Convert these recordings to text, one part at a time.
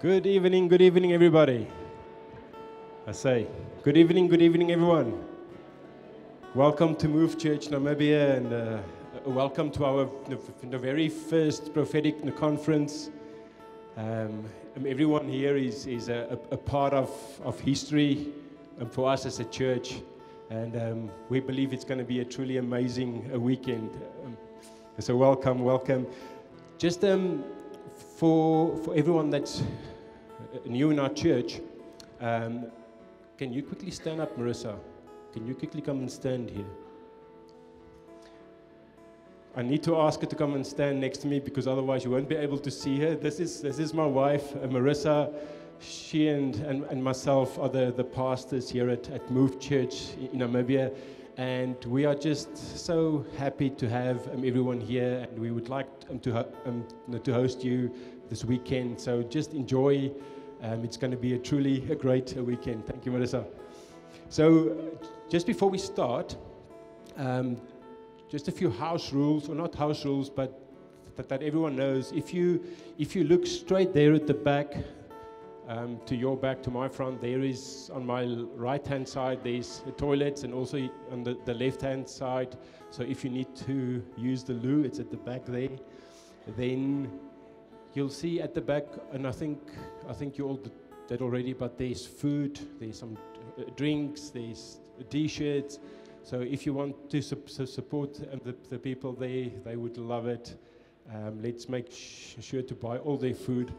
Good evening, everybody. I say, good evening, everyone. Welcome to Move Church Namibia, and welcome to our the very first prophetic conference. Everyone here is a part of history for us as a church, and we believe it's going to be a truly amazing weekend. So welcome. Just for everyone that's new in our church, can you quickly stand up, Marissa? Can you quickly come and stand here? I need to ask her to come and stand next to me because otherwise you won't be able to see her. This is my wife, Marissa. She and myself are the pastors here at Move Church in Namibia, and we are just so happy to have everyone here, and we would like to host you this weekend. So just enjoy. It's going to be a truly great weekend. Thank you, Marissa. So just before we start, just a few house rules, or not house rules, but that everyone knows. If you look straight there at the back, to your back, to my front, there is on my right-hand side, there's the toilets, and also on the left-hand side. So if you need to use the loo, it's at the back there. Then you'll see at the back, and I think you all did that already, but there's food, there's some drinks, there's T-shirts. So if you want to support the people there, they would love it. Let's make sure to buy all their food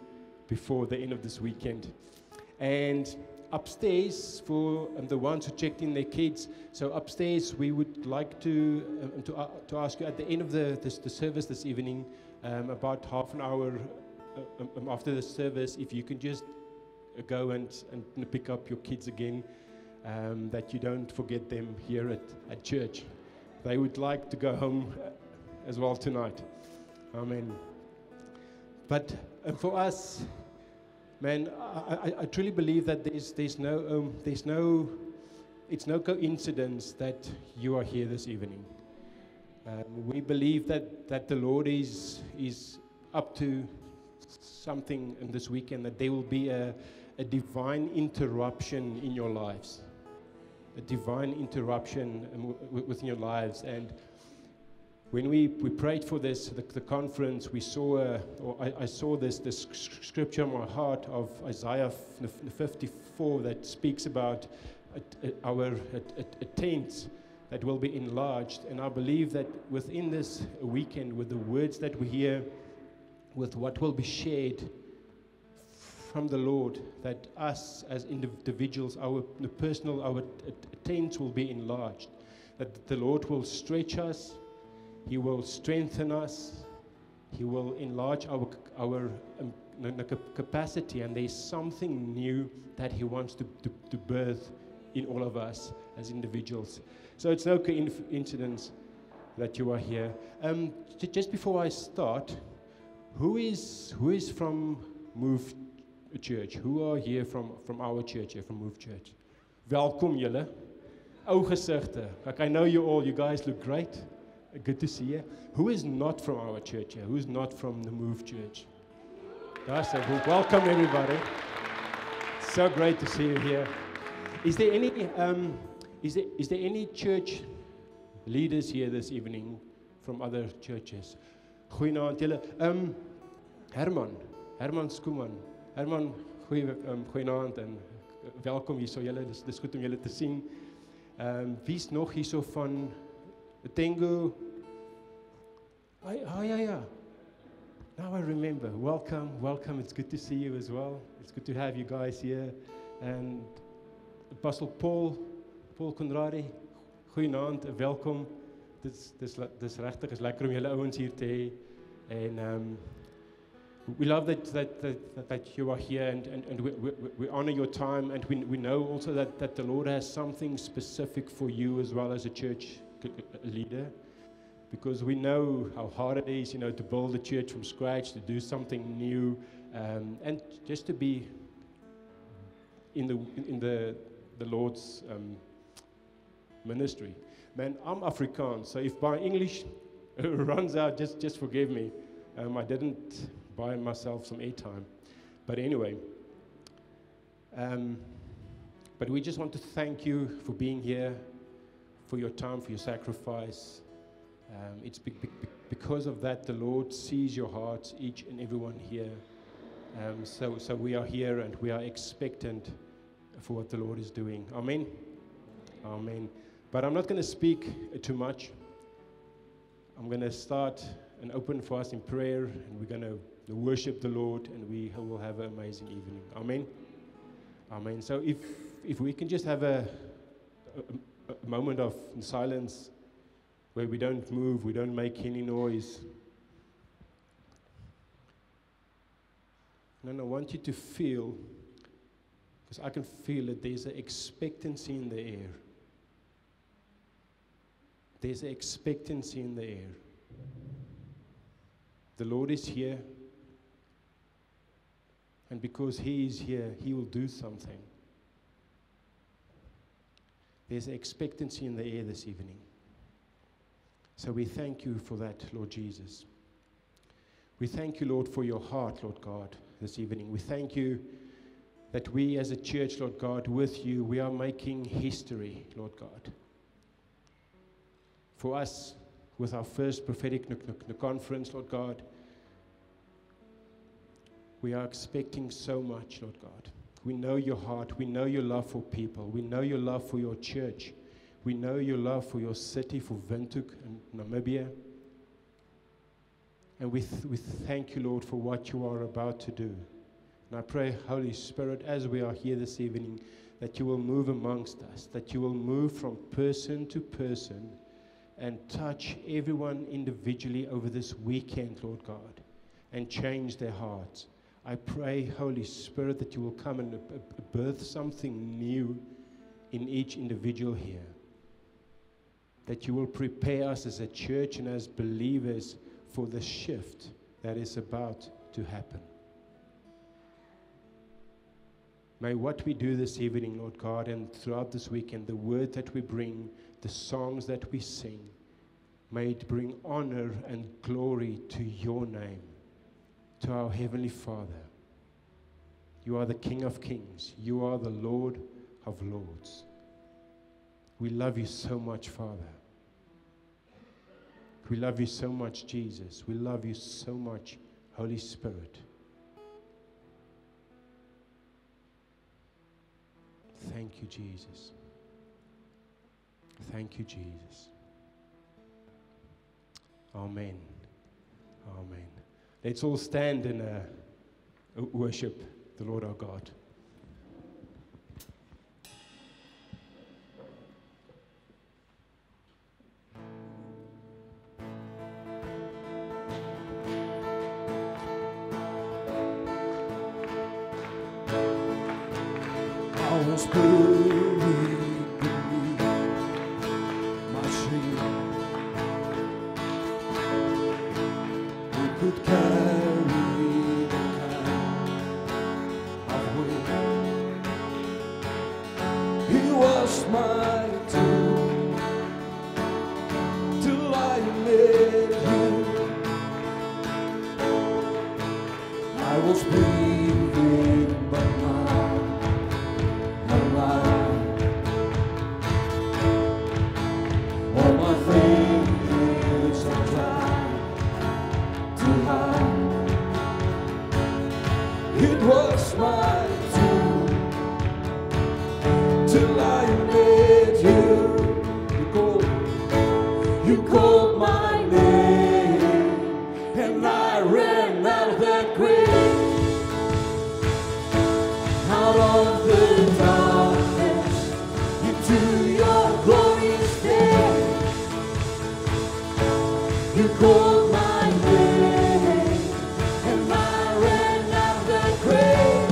before the end of this weekend. And upstairs, for the ones who checked in their kids, so upstairs we would like to ask you at the end of the service this evening, about half an hour after the service, if you can just go and pick up your kids again, that you don't forget them here at church. They would like to go home as well tonight. Amen. But for us, man, I truly believe that it's no coincidence that you are here this evening. We believe that the Lord is up to something in this weekend, that there will be a divine interruption in your lives, a divine interruption within your lives. And when we prayed for this, the conference, we saw, I saw this scripture in my heart of Isaiah 54 that speaks about our tents that will be enlarged. And I believe that within this weekend, with the words that we hear, with what will be shared from the Lord, that us as individuals, our tents will be enlarged, that the Lord will stretch us, He will strengthen us, He will enlarge our capacity, and there's something new that He wants to birth in all of us as individuals. So it's no coincidence that you are here. Just before I start, who is from Move Church? Who are here from our church, here from Move Church? Welkom julle. Ou gesigte. I know you all. You guys look great. Good to see you. Who is not from our church here? Who is not from the Move Church? Guys, welcome everybody. So great to see you here. Is there any church leaders here this evening from other churches? Goeienaand julle. Herman Skuman. Herman, goeienaand en welkom hier so julle. Dis goed om julle te sien. Wie's nog hier so van Tengu? Yeah. Now I remember. Welcome. It's good to see you as well. It's good to have you guys here. And Apostle Paul Conradi, goeienaand, welkom. Dis regtig is lekker om julle ouens hier te hê. And we love that you are here, and we honor your time, and we know also that the Lord has something specific for you as well as a church leader, because we know how hard it is, to build a church from scratch, to do something new, and just to be in the Lord's ministry. Man, I'm Afrikaans, so if my English runs out, just forgive me. I didn't buy myself some airtime. But anyway, but we just want to thank you for being here, for your time, for your sacrifice. It's because of that the Lord sees your hearts, each and everyone here. So we are here and we are expectant for what the Lord is doing. Amen. Amen. But I'm not going to speak too much. I'm going to start and open for us in prayer, and we're going to worship the Lord, and we will have an amazing evening. Amen. Amen. So if we can just have a moment of silence where we don't move, we don't make any noise. And I want you to feel, because I can feel that there's an expectancy in the air. There's an expectancy in the air. The Lord is here. And because He is here, He will do something. There's an expectancy in the air this evening. So we thank you for that, Lord Jesus. We thank you, Lord, for your heart, Lord God, this evening. We thank you that we as a church, Lord God, with you, we are making history, Lord God. For us, with our first prophetic conference, Lord God, we are expecting so much, Lord God. We know your heart. We know your love for people. We know your love for your church. We know your love for your city, for Windhoek and Namibia. And we thank you, Lord, for what you are about to do. And I pray, Holy Spirit, as we are here this evening, that you will move amongst us, that you will move from person to person and touch everyone individually over this weekend, Lord God, and change their hearts. I pray, Holy Spirit, that you will come and birth something new in each individual here. That you will prepare us as a church and as believers for the shift that is about to happen. May what we do this evening, Lord God, and throughout this weekend, the word that we bring, the songs that we sing, may it bring honor and glory to your name, to our Heavenly Father. You are the King of Kings. You are the Lord of Lords. We love you so much, Father. We love you so much, Jesus. We love you so much, Holy Spirit. Thank you, Jesus. Thank you, Jesus. Amen. Amen. Let's all stand and worship the Lord our God. I was buried beneath my shame. Who could carry the kind of weight? He was my tomb till I met him. I was breathing, but now all my fingers are trying to hide. It was my tomb till I met you. You called my name, and I ran out of that grave, out of the darkness into your glorious day. You called my name, and I ran out of that grave,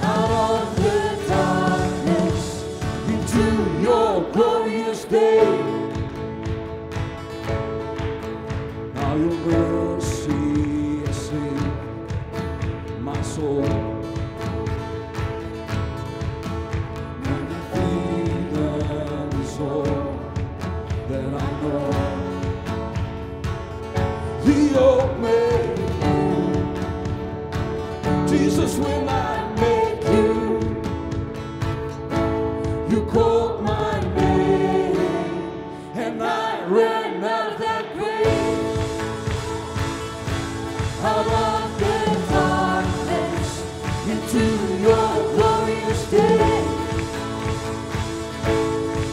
out of the darkness into your glorious day. Now your mercy has saved my soul. That I know the old man You called my name, and I ran out of that grave, out of the darkness into your glorious day.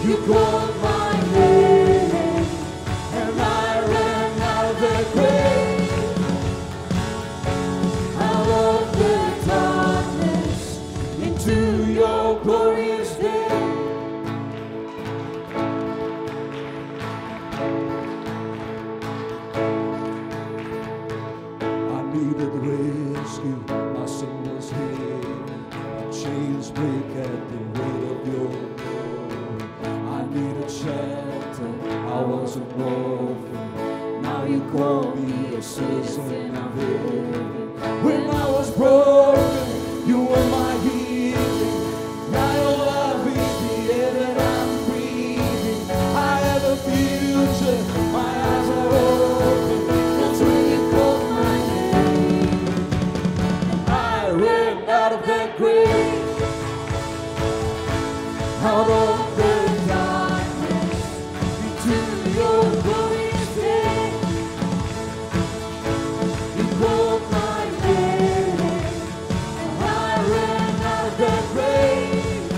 You called my name, and I ran out of that grave, out of the darkness into your glorious day. I needed rescue, my sin was heavy, chains break at the weight of your glory. I needed shelter, I was an orphan, now you call me a citizen of heaven. When I was broken, you were my healing, now your love is the air that I'm breathing. I have a future, my eyes are open, that's when you called my name. I ran out of that grave, out of the darkness into your glorious day. You called my name, and I ran out of that grave,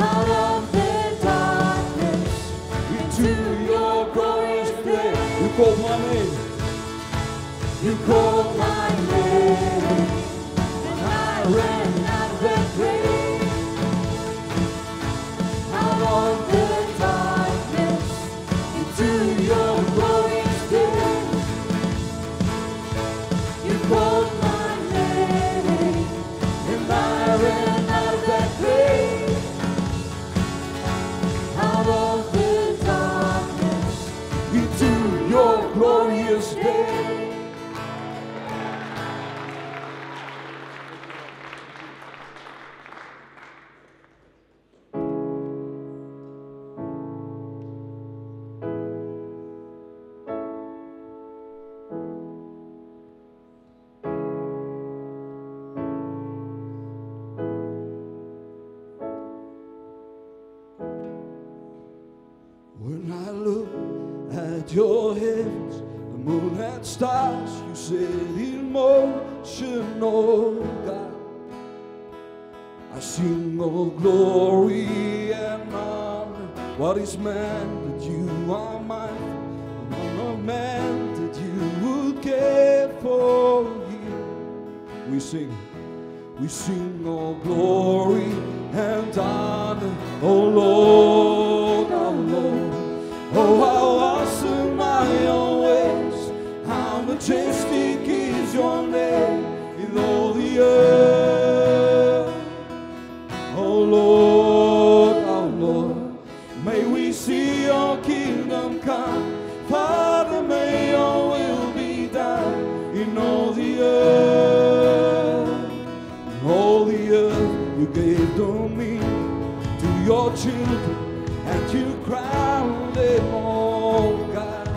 out of the darkness into your glorious day. You called my name. You called my name, and I ran out of that grave, out of the darkness into your glorious day. You called my name, and I ran out of that grave, out of the darkness into your glorious day. When I look at your heavens, the moon and stars, you set in motion, oh God. I sing all glory and honor. What is man that you are mindful, and what of man that you would care for him? We sing all glory and honor, oh Lord, our Lord. Oh, how awesome are your ways, how majestic is your name in all the earth. Oh Lord, our Lord, may we see your kingdom come. Father, may your will be done in all the earth. In all the earth you gave dominion to your children, and you crowned them all, God,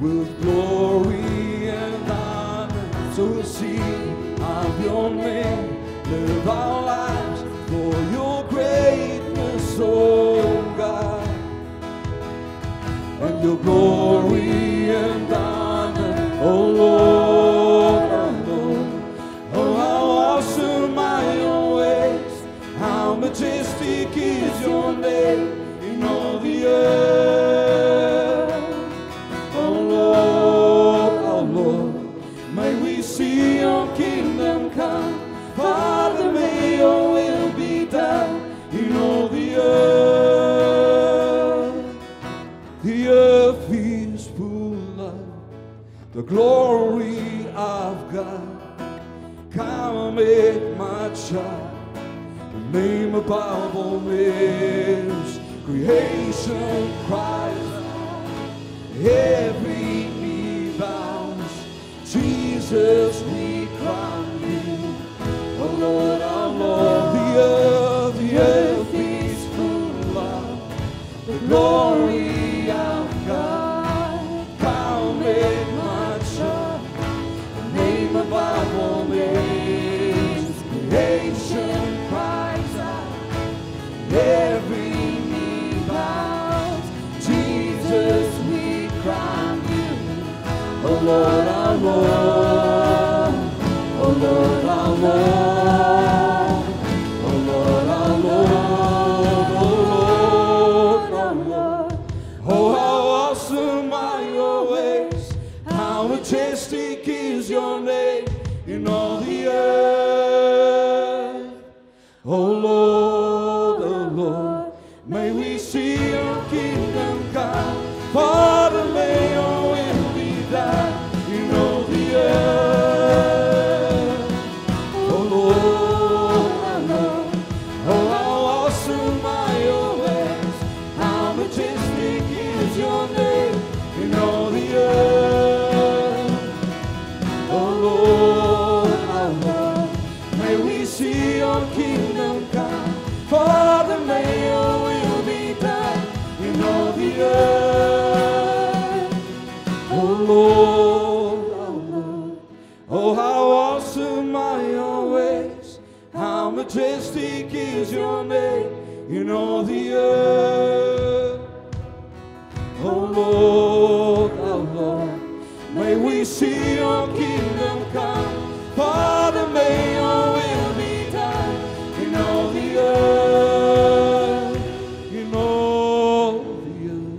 with glory and honor. So we'll sing of your name, live our lives for your greatness, oh God, and your glory and honor, oh Lord, oh Lord. Oh, how awesome are your ways, how majestic is your name in all the earth. Oh Lord, our Lord, may we see your kingdom come. Father, may your will be done in all the earth. The earth is full of the glory of God. Come, make my child the name above all names. Creation cries out, every knee bows. Jesus, we crown you, oh Lord, our Lord. The earth is full of the glory of God. Come, make my child the name above all names. Creation cries oh Lord, may we see your kingdom come. Father, may your will be done in all the earth. Oh Lord, our Lord, oh how awesome are your ways, how majestic is your name in all the earth. Oh Lord, our Lord, may we see your kingdom come. Father, may your will be done in all the earth. Oh Lord, our Lord, oh how awesome are your ways, how majestic is your name in all the earth. Oh Lord, our Lord, may we see your kingdom come. Father, may your will be done in all the earth, in all the earth.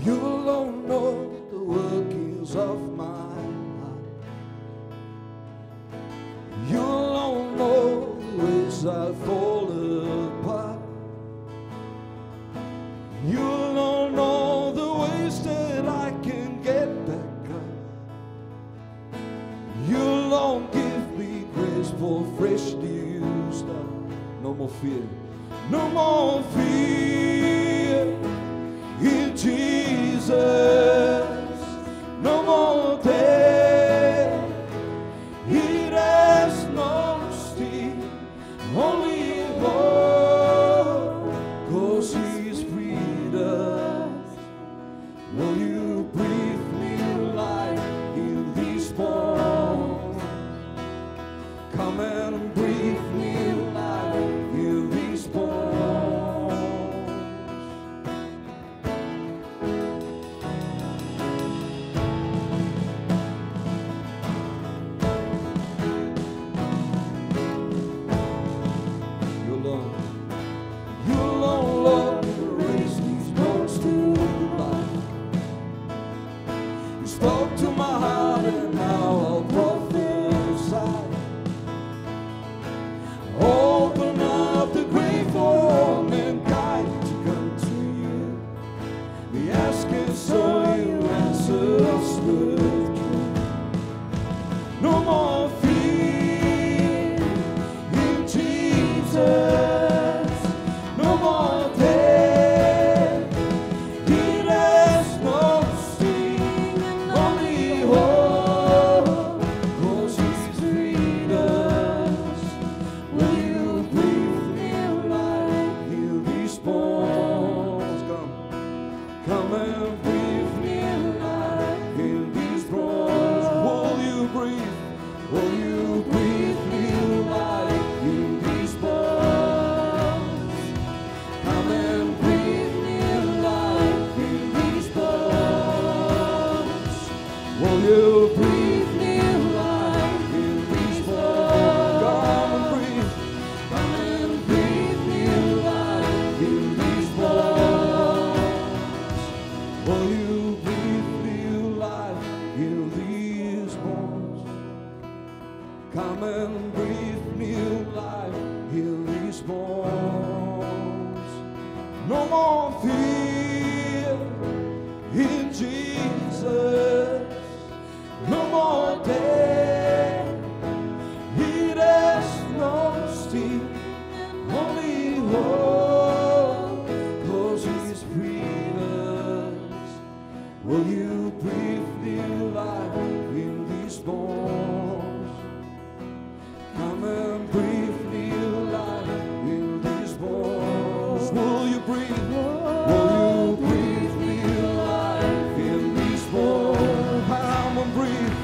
You alone know the workings of my heart. You alone know the ways I fall apart. You alone know the ways that I can get back up. You alone give me grace for fresh new start. No more fear, no more fear. In Jesus, no more death. It has no sting, only hope, 'cause He's freed us. Will you breathe new life in these bones? Come and breathe new life in these bones. Spoke to my heart and now I'll prophesy. Open up the grave for all mankind to come to you. We ask it so you answer us with truth. No more fear in Jesus. No more death. It has no sting, only hope, 'cause He's freed us. Will you breathe new life, heal these bones? Come and breathe new life, heal these bones. Will you breathe? Will you breathe new life, heal these bones? Come and breathe new life, heal these bones. Will you breathe new life, heal these bones? Come and breathe. Come and breathe new life, heal these bones. Will you breathe new life, heal these bones? Come and breathe new life, heal these bones. No more fear in Jesus. No more death. It has no sting, only hope, 'cause He's freed us. Will you breathe new life in these bones? Come and breathe new life in these bones. Will you breathe? Will you breathe new life in these bones? Come and breathe.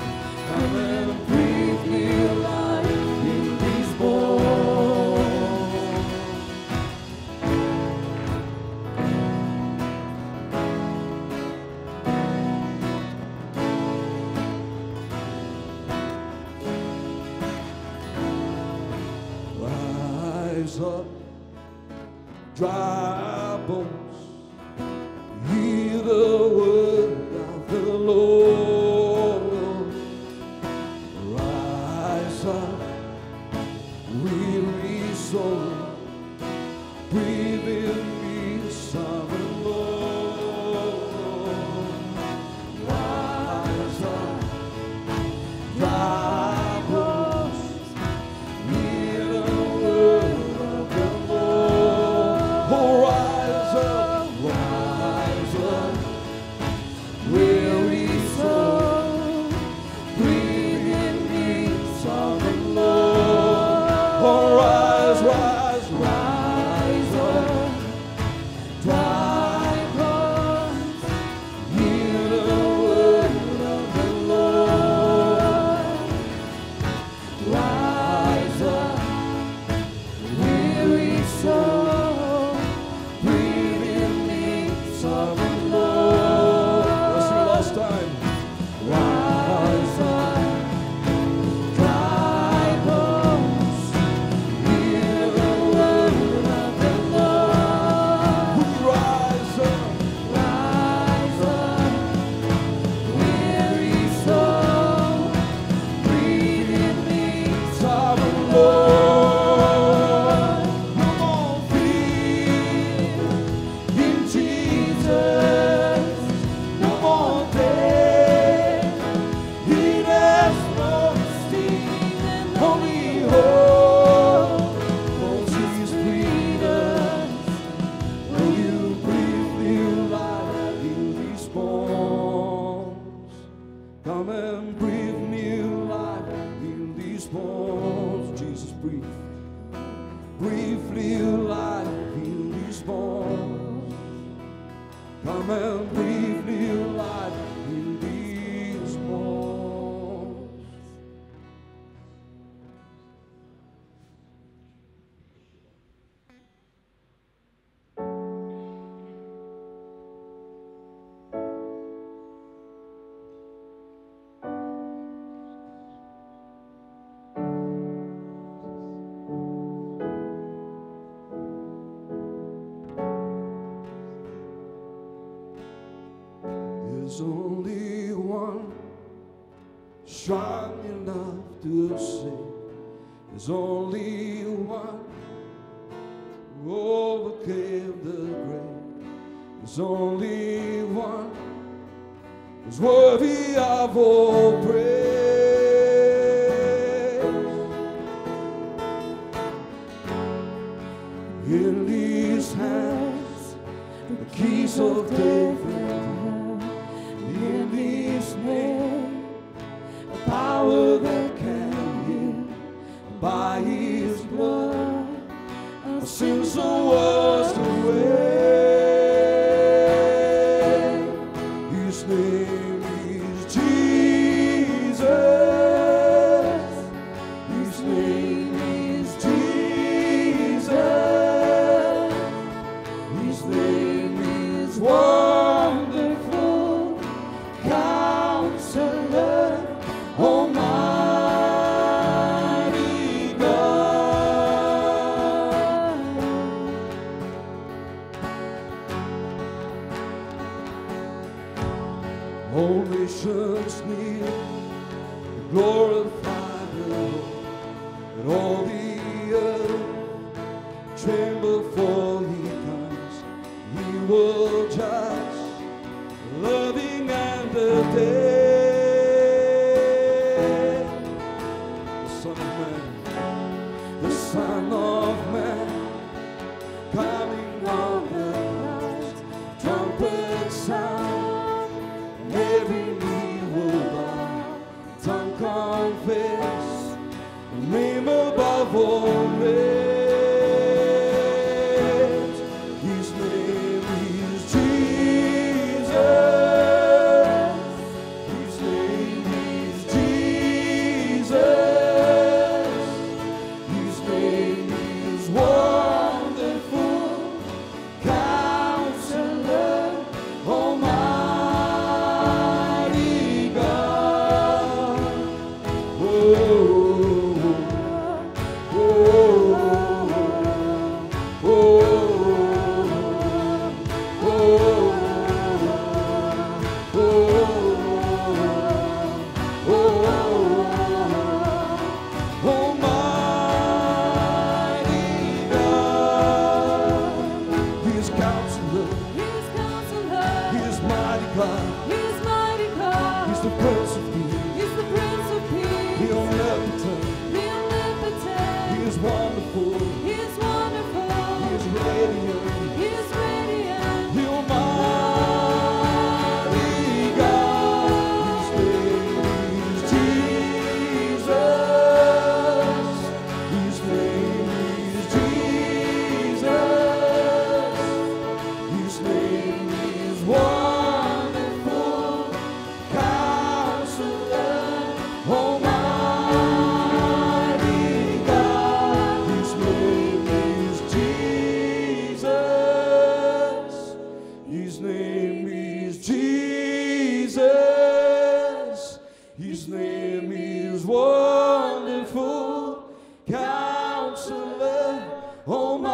Come and breathe new life in these bones. rise up, dry bones, hear the word of the Lord. Rise up, weary soul, breathe in me, sovereign Lord. Rise up, dry bones, hear the word of the Lord. Oh, rise up, weary soul, breathe in me, sovereign Lord. Oh, rise up, dry bones, hear the word of the Lord. Rise up, weary soul, breathe in me, sovereign Lord. Let's sing it last time. Rise up, dry bones, hear the word of the Lord. Rise up, weary soul, breathe in me, sovereign Lord. Come on, fear in Jesus. No more death, He has no sting, only hope. For He's freed us. Will you breathe new life in these bones? Come and breathe new life in these bones. Jesus, breathe. Breathe new life in these bones. Come and breathe new life in these bones. There's only one strong enough to save. There's only one who overcame the grave. There's only one who's worthy of all praise. In His hands, the keys of David. In His name, a power that can heal. By His blood, our sins are washed away. His name is Jesus. His name is Jesus. His name is Wonderful Counselor, Almighty God. All nations kneel to glorify the Lord, and all the earth tremble before He comes. He will judge the living and the dead. The Son of Man, coming on the clouds, trumpet sound, and every knee will bow, tongue confess, the name above all names. the Prince of Peace. He's the Prince of Peace. The omnipotent. The omnipotent. He is wonderful. He is wonderful. He is radiant. He is radiant. The Almighty God. His name is Jesus. His name is Jesus. His name is Wonderful Counselor, Almighty God. His name is Jesus. His name is Jesus. His name is Wonderful Counselor, Almighty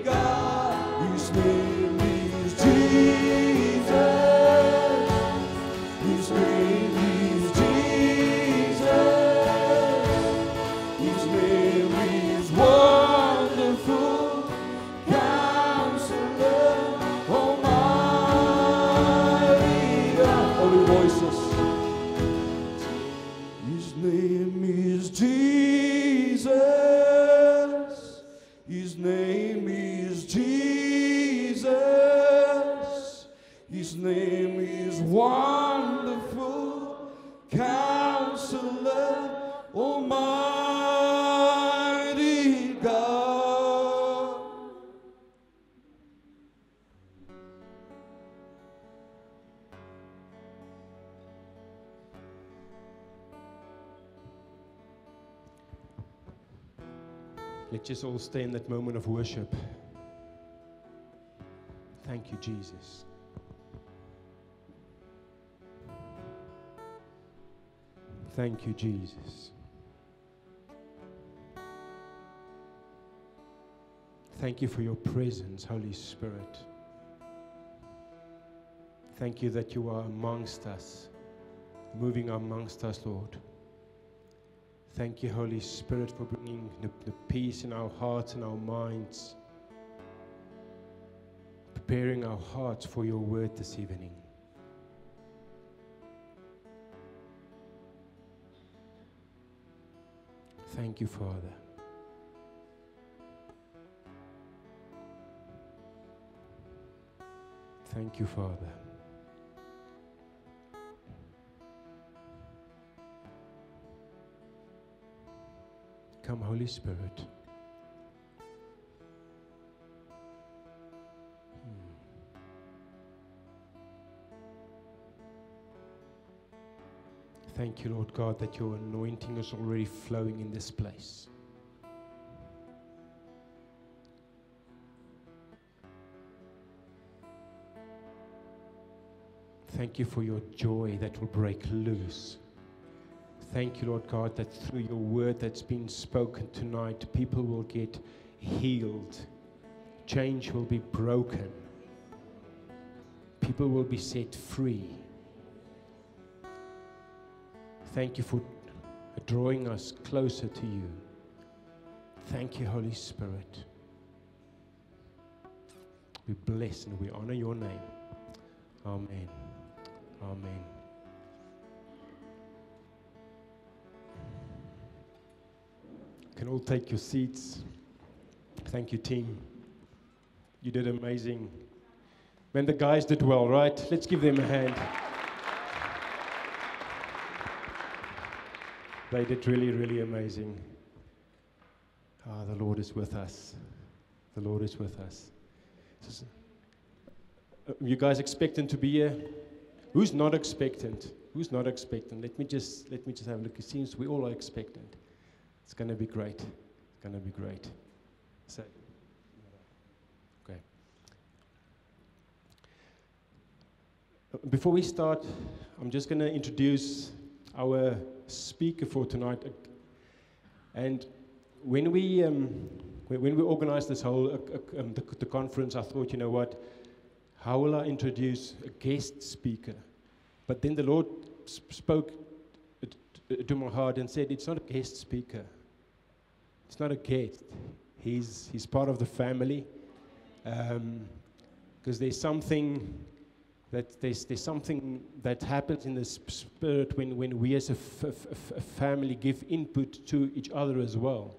God. His name is Jesus. His name is Jesus. His name is Wonderful Counselor, Almighty God. All the voices. His name is Jesus. His name is Jesus. His name is Wonderful Counselor, Almighty God. Let's just all stay in that moment of worship. Thank you, Jesus. Thank you, Jesus. Thank you for your presence, Holy Spirit. Thank you that you are amongst us, moving amongst us, Lord. Thank you, Holy Spirit, for bringing the peace in our hearts and our minds, preparing our hearts for your word this evening. Thank you, Father. Thank you, Father. Come, Holy Spirit. Thank you, Lord God, that your anointing is already flowing in this place. Thank you for your joy that will break loose. Thank you, Lord God, that through your word that's been spoken tonight, people will get healed. Change will be broken. People will be set free. Thank you for drawing us closer to you. Thank you, Holy Spirit. We bless and we honor your name. Amen. Amen. You can all take your seats. Thank you, team. You did amazing. Man, the guys did well, right? Let's give them a hand. They did really, really amazing. Ah, the Lord is with us. The Lord is with us. You guys expectant to be here? Who's not expectant? Who's not expectant? Let me just have a look. It seems we all are expectant. It's going to be great. It's going to be great. So, okay. Before we start, I'm just going to introduce our speaker for tonight. And when we organized this whole the conference, I thought, you know what? How will I introduce a guest speaker? But then the Lord spoke to my heart and said, it's not a guest speaker. It's not a guest. He's part of the family. Because there's something that there's something that happens in the spirit when we as a family give input to each other as well.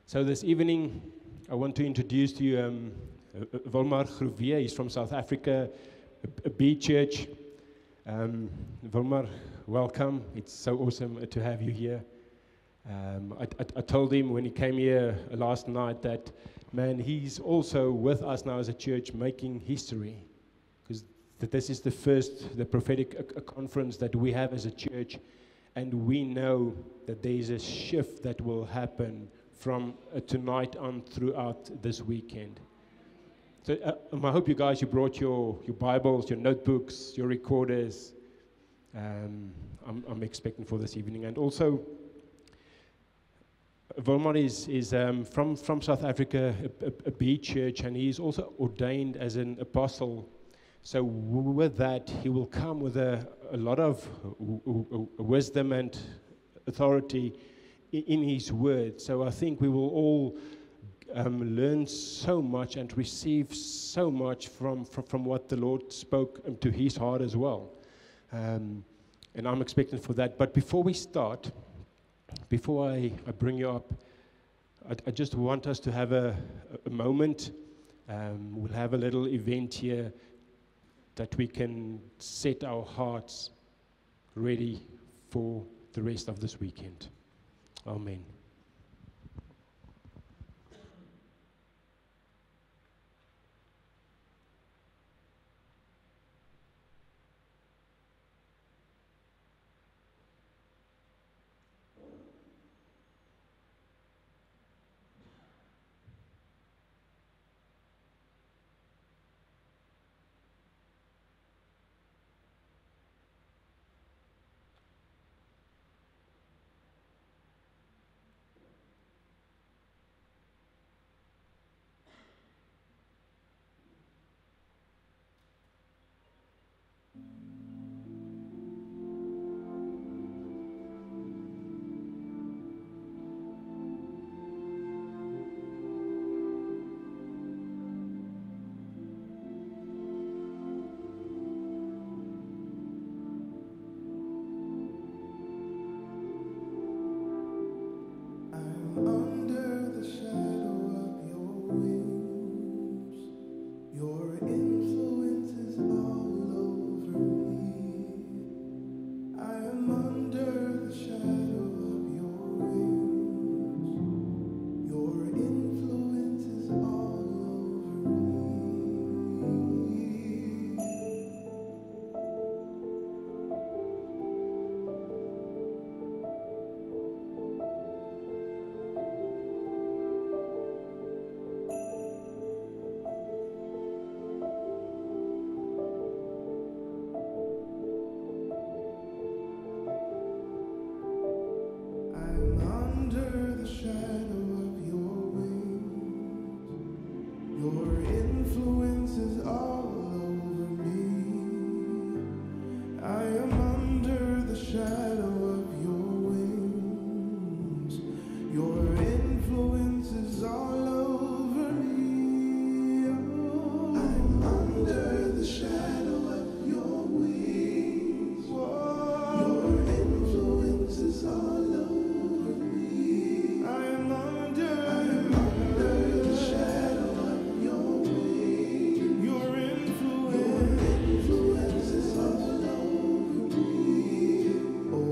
So this evening, I want to introduce to you Wilmar Groewe. He's from South Africa, a B Church. Wilmar, welcome. It's so awesome to have you here. I told him when he came here last night that, man, he's also with us now as a church making history. Because this is the prophetic conference that we have as a church. And we know that there is a shift that will happen from tonight on throughout this weekend. So I hope you guys, you brought your Bibles, your notebooks, your recorders. I'm expecting for this evening. And also, Wilmar is from South Africa, a B Church, and he is also ordained as an apostle. So with that, he will come with a lot of wisdom and authority in his word. So I think we will all learn so much and receive so much from what the Lord spoke to his heart as well. And I'm expecting for that. But before we start, before I bring you up, I just want us to have a moment. We'll have a little event here that we can set our hearts ready for the rest of this weekend. Amen. Under the shadow of your wings, your influence is all over me. I am under the shadow of your wings, your influence is all over me. I'm under the shadow of your wings. Your influence is all over me. I am under the shadow of your wings. Your influence is all over me. I'm under the shadow of your wings. Your influence is all over me. I am under the shadow of your wings. Your influence is all over me.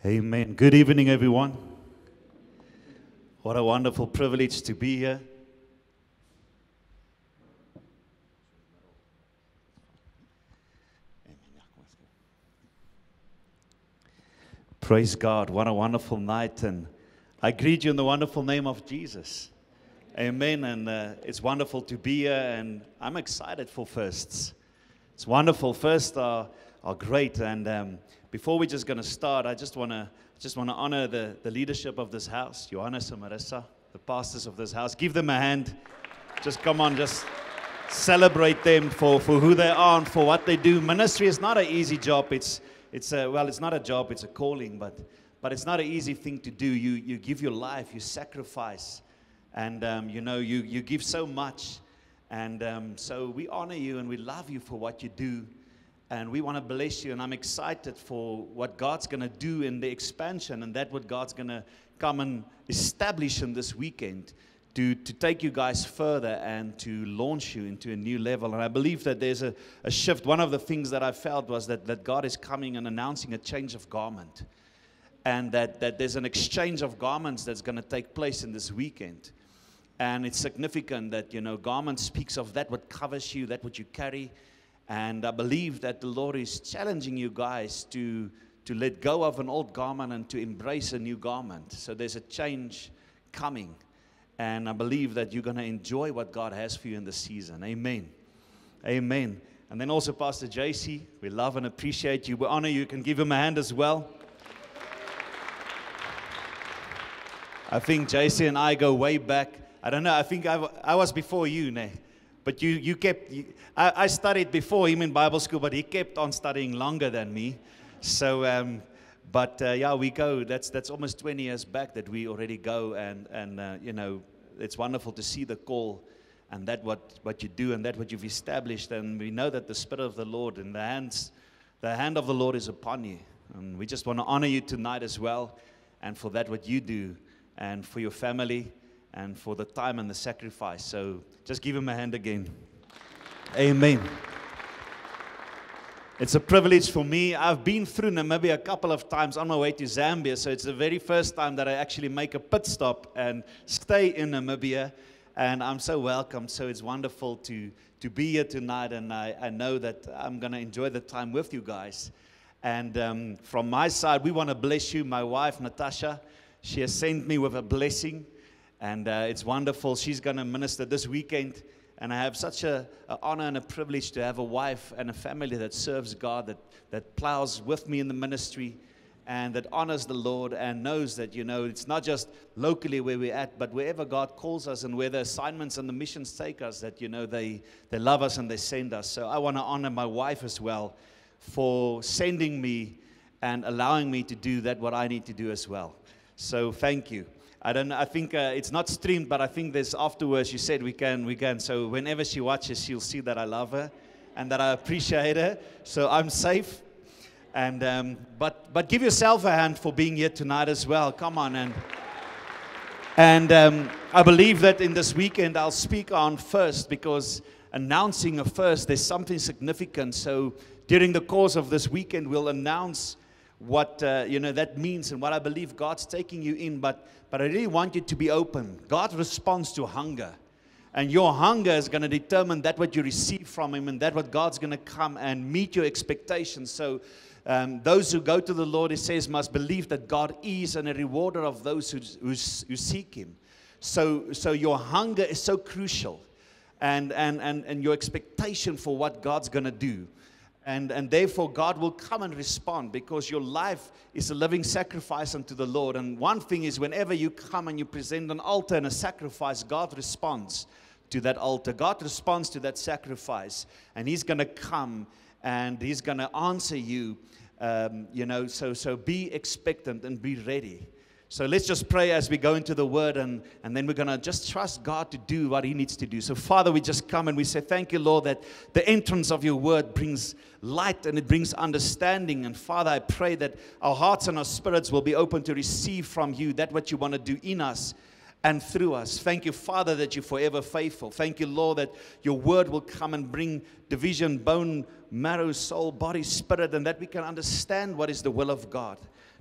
Amen. Good evening, everyone. What a wonderful privilege to be here. Praise God. What a wonderful night. And I greet you in the wonderful name of Jesus. Amen. And it's wonderful to be here. And I'm excited for firsts. It's wonderful. Firsts are great. And before we're just going to start, I just want to honor the leadership of this house, Johannes and Marissa, the pastors of this house. Give them a hand. Just come on, just celebrate them for who they are and for what they do. Ministry is not an easy job. It's not a job, it's a calling, but it's not an easy thing to do. You give your life, you sacrifice, and you give so much. And so we honor you and we love you for what you do. And we want to bless you, and I'm excited for what God's going to do in the expansion, and that what God's going to come and establish in this weekend to take you guys further and to launch you into a new level. And I believe that there's a shift. One of the things that I felt was that God is coming and announcing a change of garment, and that there's an exchange of garments that's going to take place in this weekend. And it's significant that, garment speaks of that what covers you, that what you carry. And I believe that the Lord is challenging you guys to let go of an old garment and to embrace a new garment. So there's a change coming. And I believe that you're going to enjoy what God has for you in this season. Amen. Amen. And then also Pastor JC, we love and appreciate you. We honor you. You can give him a hand as well. I think JC and I go way back. I don't know. I think I was before you, Nay. But I studied before him in Bible school, but he kept on studying longer than me. So, we go. That's almost 20 years back that we already go, and it's wonderful to see the call and that what you do and that what you've established. And we know that the Spirit of the Lord and the hand of the Lord is upon you. And we just want to honor you tonight as well, and for that what you do, and for your family, and for the time and the sacrifice. So just give him a hand again. Amen. It's a privilege for me. I've been through Namibia a couple of times on my way to Zambia, so it's the very first time that I actually make a pit stop and stay in Namibia, and I'm so welcome. So it's wonderful to be here tonight, and I know that I'm going to enjoy the time with you guys. And from my side, we want to bless you. My wife, Natasha, she has sent me with a blessing. And it's wonderful. She's going to minister this weekend. And I have such an honor and a privilege to have a wife and a family that serves God, that plows with me in the ministry, and that honors the Lord and knows that, it's not just locally where we're at, but wherever God calls us and where the assignments and the missions take us, that, they love us and they send us. So I want to honor my wife as well for sending me and allowing me to do that what I need to do as well. So thank you. I think it's not streamed, but I think there's afterwards, you said we can. So whenever she watches, she'll see that I love her and that I appreciate her. So I'm safe. And but give yourself a hand for being here tonight as well. Come on. And I believe that in this weekend I'll speak on first, because announcing a first, there's something significant. So during the course of this weekend, we'll announce what that means and what I believe God's taking you in, but I really want you to be open. God responds to hunger, and your hunger is going to determine that what you receive from Him, and that what God's going to come and meet your expectations. So those who go to the Lord, it says, must believe that God is and a rewarder of those who seek Him. So your hunger is so crucial, and your expectation for what God's going to do. And therefore, God will come and respond, because your life is a living sacrifice unto the Lord. And one thing is, whenever you come and you present an altar and a sacrifice, God responds to that altar. God responds to that sacrifice. And He's going to come and He's going to answer you. So be expectant and be ready. So let's just pray as we go into the Word, and then we're going to just trust God to do what He needs to do. So Father, we just come and we say, thank you, Lord, that the entrance of your Word brings light and it brings understanding. And Father, I pray that our hearts and our spirits will be open to receive from you that what you want to do in us and through us. Thank you, Father, that you're forever faithful. Thank you, Lord, that your Word will come and bring division, bone, marrow, soul, body, spirit, and that we can understand what is the will of God.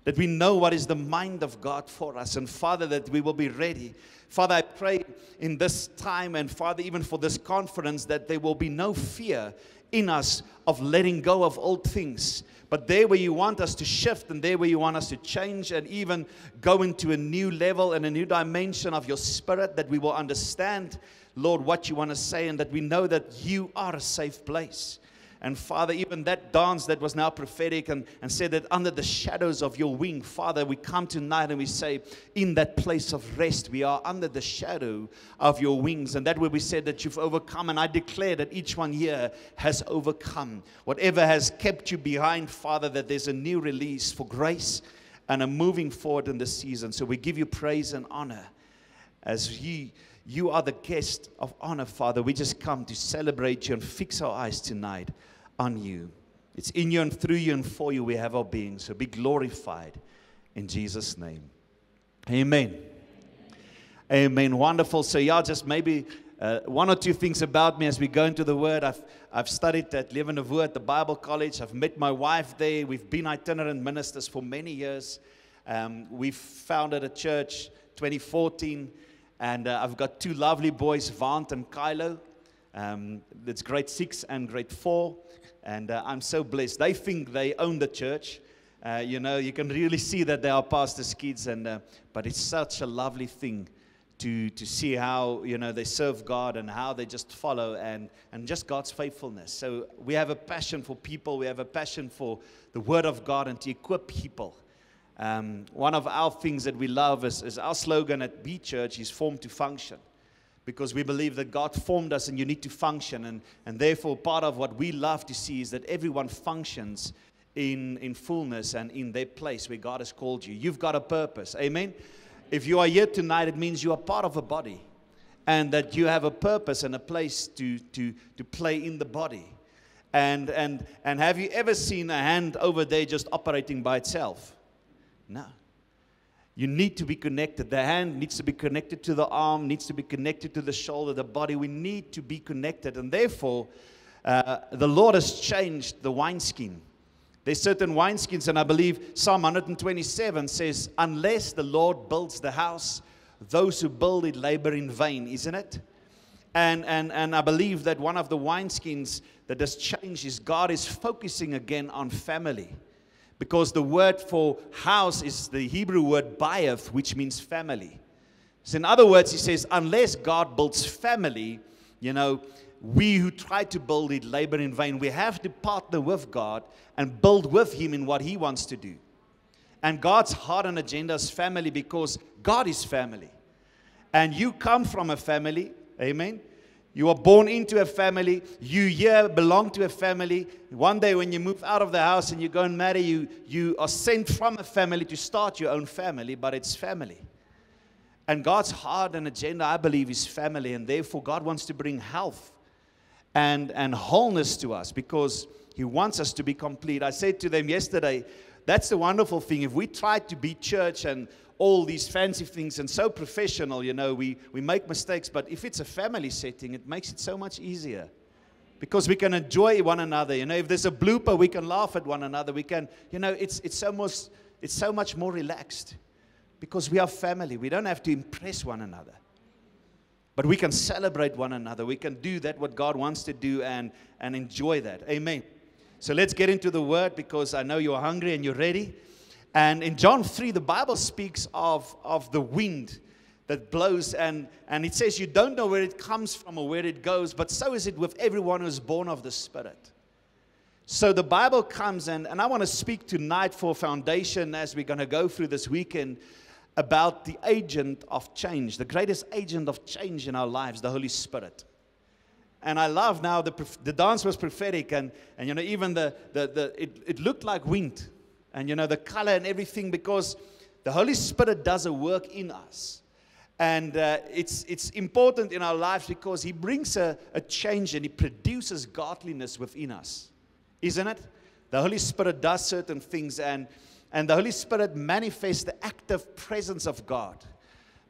that we know what is the mind of God for us. And Father, that we will be ready. Father, I pray in this time, and Father, even for this conference, that there will be no fear in us of letting go of old things. But there where you want us to shift, and there where you want us to change, and even go into a new level and a new dimension of your Spirit, that we will understand, Lord, what you want to say, and that we know that you are a safe place. And Father, even that dance that was now prophetic and said that under the shadows of your wing, Father, we come tonight and we say, in that place of rest, we are under the shadow of your wings. And that way we said that you've overcome. And I declare that each one here has overcome. Whatever has kept you behind, Father, that there's a new release for grace and a moving forward in this season. So we give you praise and honor as you are the guest of honor, Father. We just come to celebrate you and fix our eyes tonight on you. It's in you and through you and for you we have our being. So be glorified in Jesus' name. Amen. Amen. Wonderful. So yeah, just maybe one or two things about me as we go into the Word. I've studied at Leeuwenhoek at the Bible College. I've met my wife there. We've been itinerant ministers for many years. We've founded a church 2014. And I've got two lovely boys, Vant and Kylo. It's grade 6 and grade 4. And I'm so blessed. They think they own the church. You know, you can really see that they are pastors' kids. But it's such a lovely thing to see how, you know, they serve God and how they just follow and just God's faithfulness. So we have a passion for people. We have a passion for the Word of God and to equip people. One of our things that we love is our slogan at B Church is formed to function, because we believe that God formed us and you need to function, and therefore part of what we love to see is that everyone functions in fullness and in their place where God has called you. You've got a purpose. Amen. If you are here tonight, it means you are part of a body and that you have a purpose and a place to play in the body. And have you ever seen a hand over there just operating by itself? No. You need to be connected. The hand needs to be connected to the arm, needs to be connected to the shoulder, the body. We need to be connected. And therefore, the Lord has changed the wineskin. There's certain wineskins, and I believe Psalm 127 says, unless the Lord builds the house, those who build it labor in vain, isn't it? And I believe that one of the wineskins that has changed is God is focusing again on family. Because the word for house is the Hebrew word bayith, which means family. So in other words, he says, unless God builds family, you know, we who try to build it labor in vain. We have to partner with God and build with Him in what He wants to do. And God's heart and agenda is family, because God is family. And you come from a family, amen? You are born into a family. You here belong to a family. One day when you move out of the house and you go and marry, you are sent from a family to start your own family, but it's family. And God's heart and agenda, I believe, is family. And therefore, God wants to bring health and wholeness to us, because He wants us to be complete. I said to them yesterday, that's the wonderful thing. If we try to be church and all these fancy things and so professional, you know, we make mistakes. But if it's a family setting, it makes it so much easier, because we can enjoy one another. You know, if there's a blooper, we can laugh at one another. We can, you know, it's so much more relaxed, because we are family. We don't have to impress one another, but we can celebrate one another. We can do that what God wants to do and enjoy that. Amen. So let's get into the Word, because I know you're hungry and you're ready. And in John 3, the Bible speaks of the wind that blows, and it says you don't know where it comes from or where it goes, but so is it with everyone who is born of the Spirit. So the Bible comes, and I want to speak tonight for foundation as we're going to go through this weekend about the agent of change, the greatest agent of change in our lives, the Holy Spirit. And I love now the dance was prophetic, and you know, even it looked like wind. And, you know, the color and everything, because the Holy Spirit does a work in us. And it's important in our lives, because He brings a change and He produces godliness within us. Isn't it? The Holy Spirit does certain things, and the Holy Spirit manifests the active presence of God.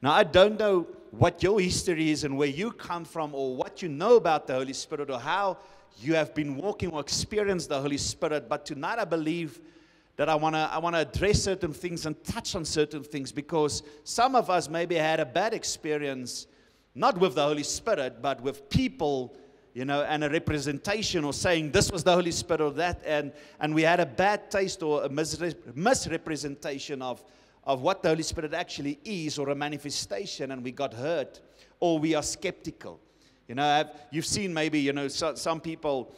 Now, I don't know what your history is and where you come from, or what you know about the Holy Spirit, or how you have been walking or experienced the Holy Spirit. But tonight I believe that I wanna address certain things and touch on certain things, because some of us maybe had a bad experience, not with the Holy Spirit, but with people, and a representation, or saying this was the Holy Spirit or that, and we had a bad taste or a misrepresentation of what the Holy Spirit actually is, or a manifestation, and we got hurt, or we are skeptical. You've seen maybe, some people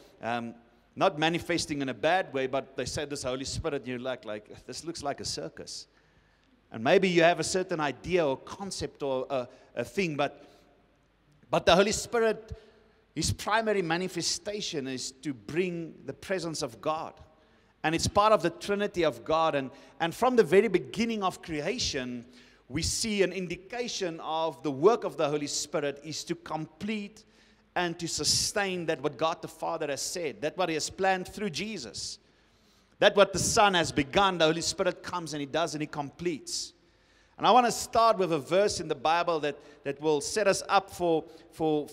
not manifesting in a bad way, but they say this Holy Spirit, and you're like, this looks like a circus. And maybe you have a certain idea or concept or a thing, but the Holy Spirit, His primary manifestation is to bring the presence of God. And it's part of the Trinity of God. And from the very beginning of creation, we see an indication of the work of the Holy Spirit is to complete and to sustain that what God the Father has said, that what He has planned through Jesus, that what the Son has begun, the Holy Spirit comes and He does and He completes. And I want to start with a verse in the Bible that will set us up for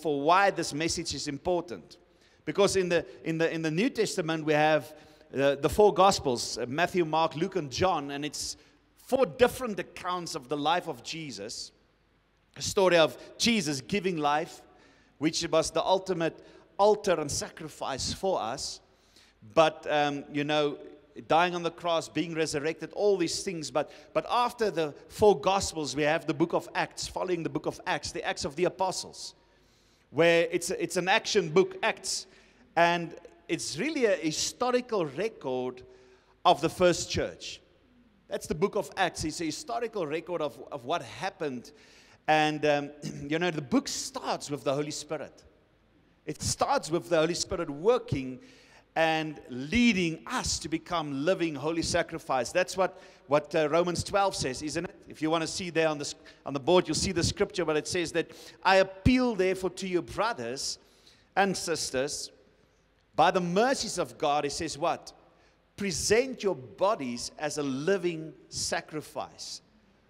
why this message is important. Because in the New Testament we have the four Gospels, Matthew, Mark, Luke, and John, and it's 4 different accounts of the life of Jesus. A story of Jesus giving life, which was the ultimate altar and sacrifice for us. But, dying on the cross, being resurrected, all these things. But after the 4 Gospels, we have the book of Acts, following the book of Acts, the Acts of the Apostles, where it's an action book, Acts. And it's really a historical record of the first church. That's the book of Acts. It's a historical record of what happened. And, the book starts with the Holy Spirit. It starts with the Holy Spirit working and leading us to become living holy sacrifice. That's what Romans 12 says, isn't it? If you want to see there on the board, you'll see the scripture, but it says that, I appeal therefore to you, brothers and sisters, by the mercies of God, it says what? Present your bodies as a living sacrifice,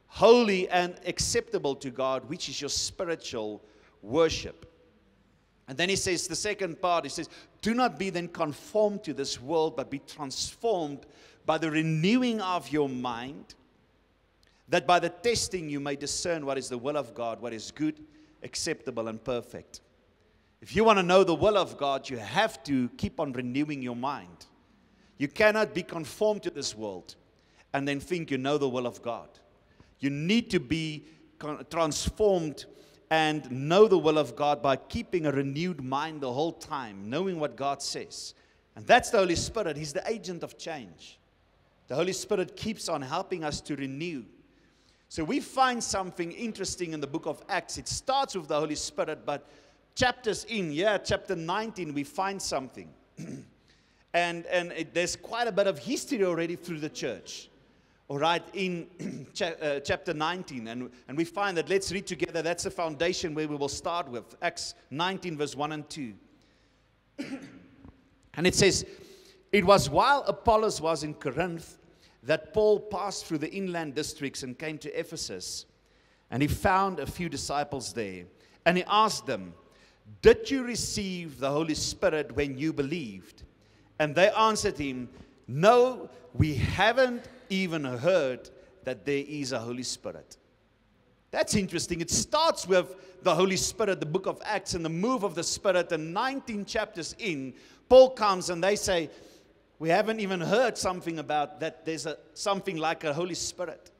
holy and acceptable to God, which is your spiritual worship. And then he says, the second part, he says, do not be then conformed to this world, but be transformed by the renewing of your mind, that by the testing you may discern what is the will of God, what is good, acceptable, and perfect. If you want to know the will of God, you have to keep on renewing your mind. You cannot be conformed to this world and then think you know the will of God. You need to be transformed and know the will of God by keeping a renewed mind the whole time, knowing what God says. And that's the Holy Spirit. He's the agent of change. The Holy Spirit keeps on helping us to renew. So we find something interesting in the book of Acts. It starts with the Holy Spirit, but chapter 19, we find something. There's quite a bit of history already through the church. All right, in chapter 19, and we find that, let's read together, that's the foundation where we will start with, Acts 19, verse 1 and 2. And it says, it was while Apollos was in Corinth that Paul passed through the inland districts and came to Ephesus, and he found a few disciples there, and he asked them, did you receive the Holy Spirit when you believed? And they answered him, no, we haven't even heard that there is a Holy Spirit. That's interesting. It starts with the Holy Spirit, the book of Acts, and the move of the Spirit. And 19 chapters in, Paul comes and they say, we haven't even heard something about that there's something like a Holy Spirit.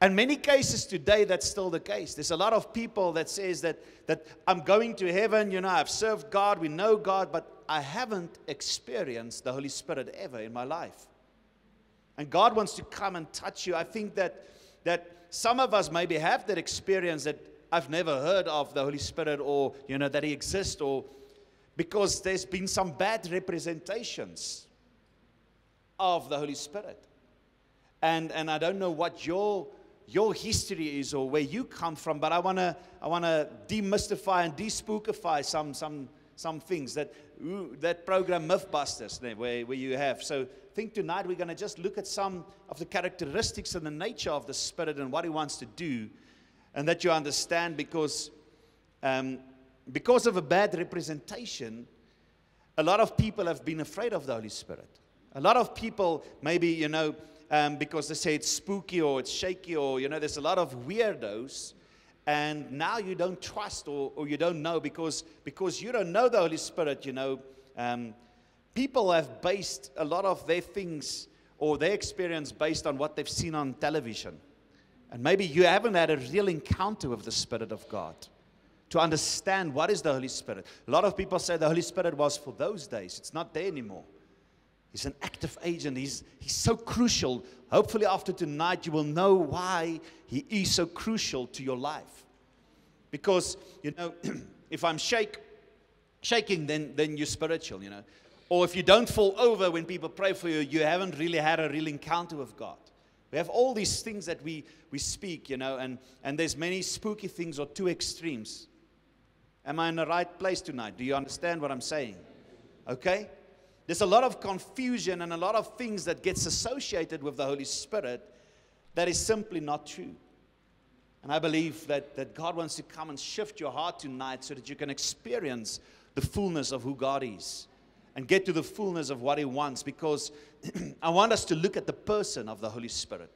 And many cases today, that's still the case. There's a lot of people that says that I'm going to heaven, I've served God, we know God, but I haven't experienced the Holy Spirit ever in my life. And God wants to come and touch you. I think that some of us maybe have that experience that I've never heard of the Holy Spirit, or, that He exists, or because there's been some bad representations of the Holy Spirit. And I don't know what your history is or where you come from, but I wanna demystify and despookify some things that program Mythbusters there, where you have. So I think tonight we're going to just look at some of the characteristics and the nature of the Spirit and what He wants to do, and that you understand, because of a bad representation, a lot of people have been afraid of the Holy Spirit. A lot of people, maybe, because they say it's spooky or it's shaky or, there's a lot of weirdos. And now you don't trust or you don't know because you don't know the Holy Spirit, people have based a lot of their things or their experience based on what they've seen on television. And maybe you haven't had a real encounter with the Spirit of God to understand what is the Holy Spirit. A lot of people say the Holy Spirit was for those days. It's not there anymore. He's an active agent. He's so crucial. Hopefully after tonight you will know why he is so crucial to your life. Because, if I'm shaking, then you're spiritual, Or if you don't fall over when people pray for you, you haven't really had a real encounter with God. We have all these things that we speak, and there's many spooky things or two extremes. Am I in the right place tonight? Do you understand what I'm saying? Okay? There's a lot of confusion and a lot of things that gets associated with the Holy Spirit that is simply not true. And I believe that God wants to come and shift your heart tonight so that you can experience the fullness of who God is and get to the fullness of what He wants, because I want us to look at the person of the Holy Spirit.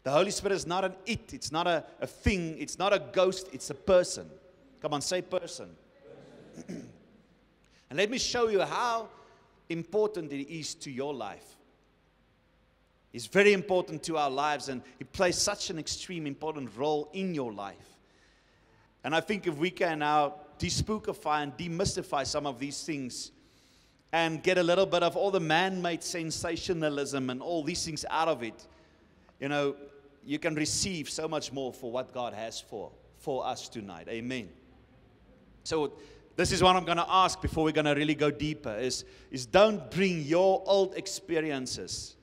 The Holy Spirit is not an it. It's not a thing. It's not a ghost. It's a person. Come on, say person. And let me show you how important it is to your life. It's very important to our lives, and it plays such an extreme important role in your life. And I think if we can now despookify and demystify some of these things and get a little bit of all the man-made sensationalism and all these things out of it, you can receive so much more for what God has for us tonight. Amen. So this is what I'm going to ask before we're going to really go deeper, is don't bring your old experiences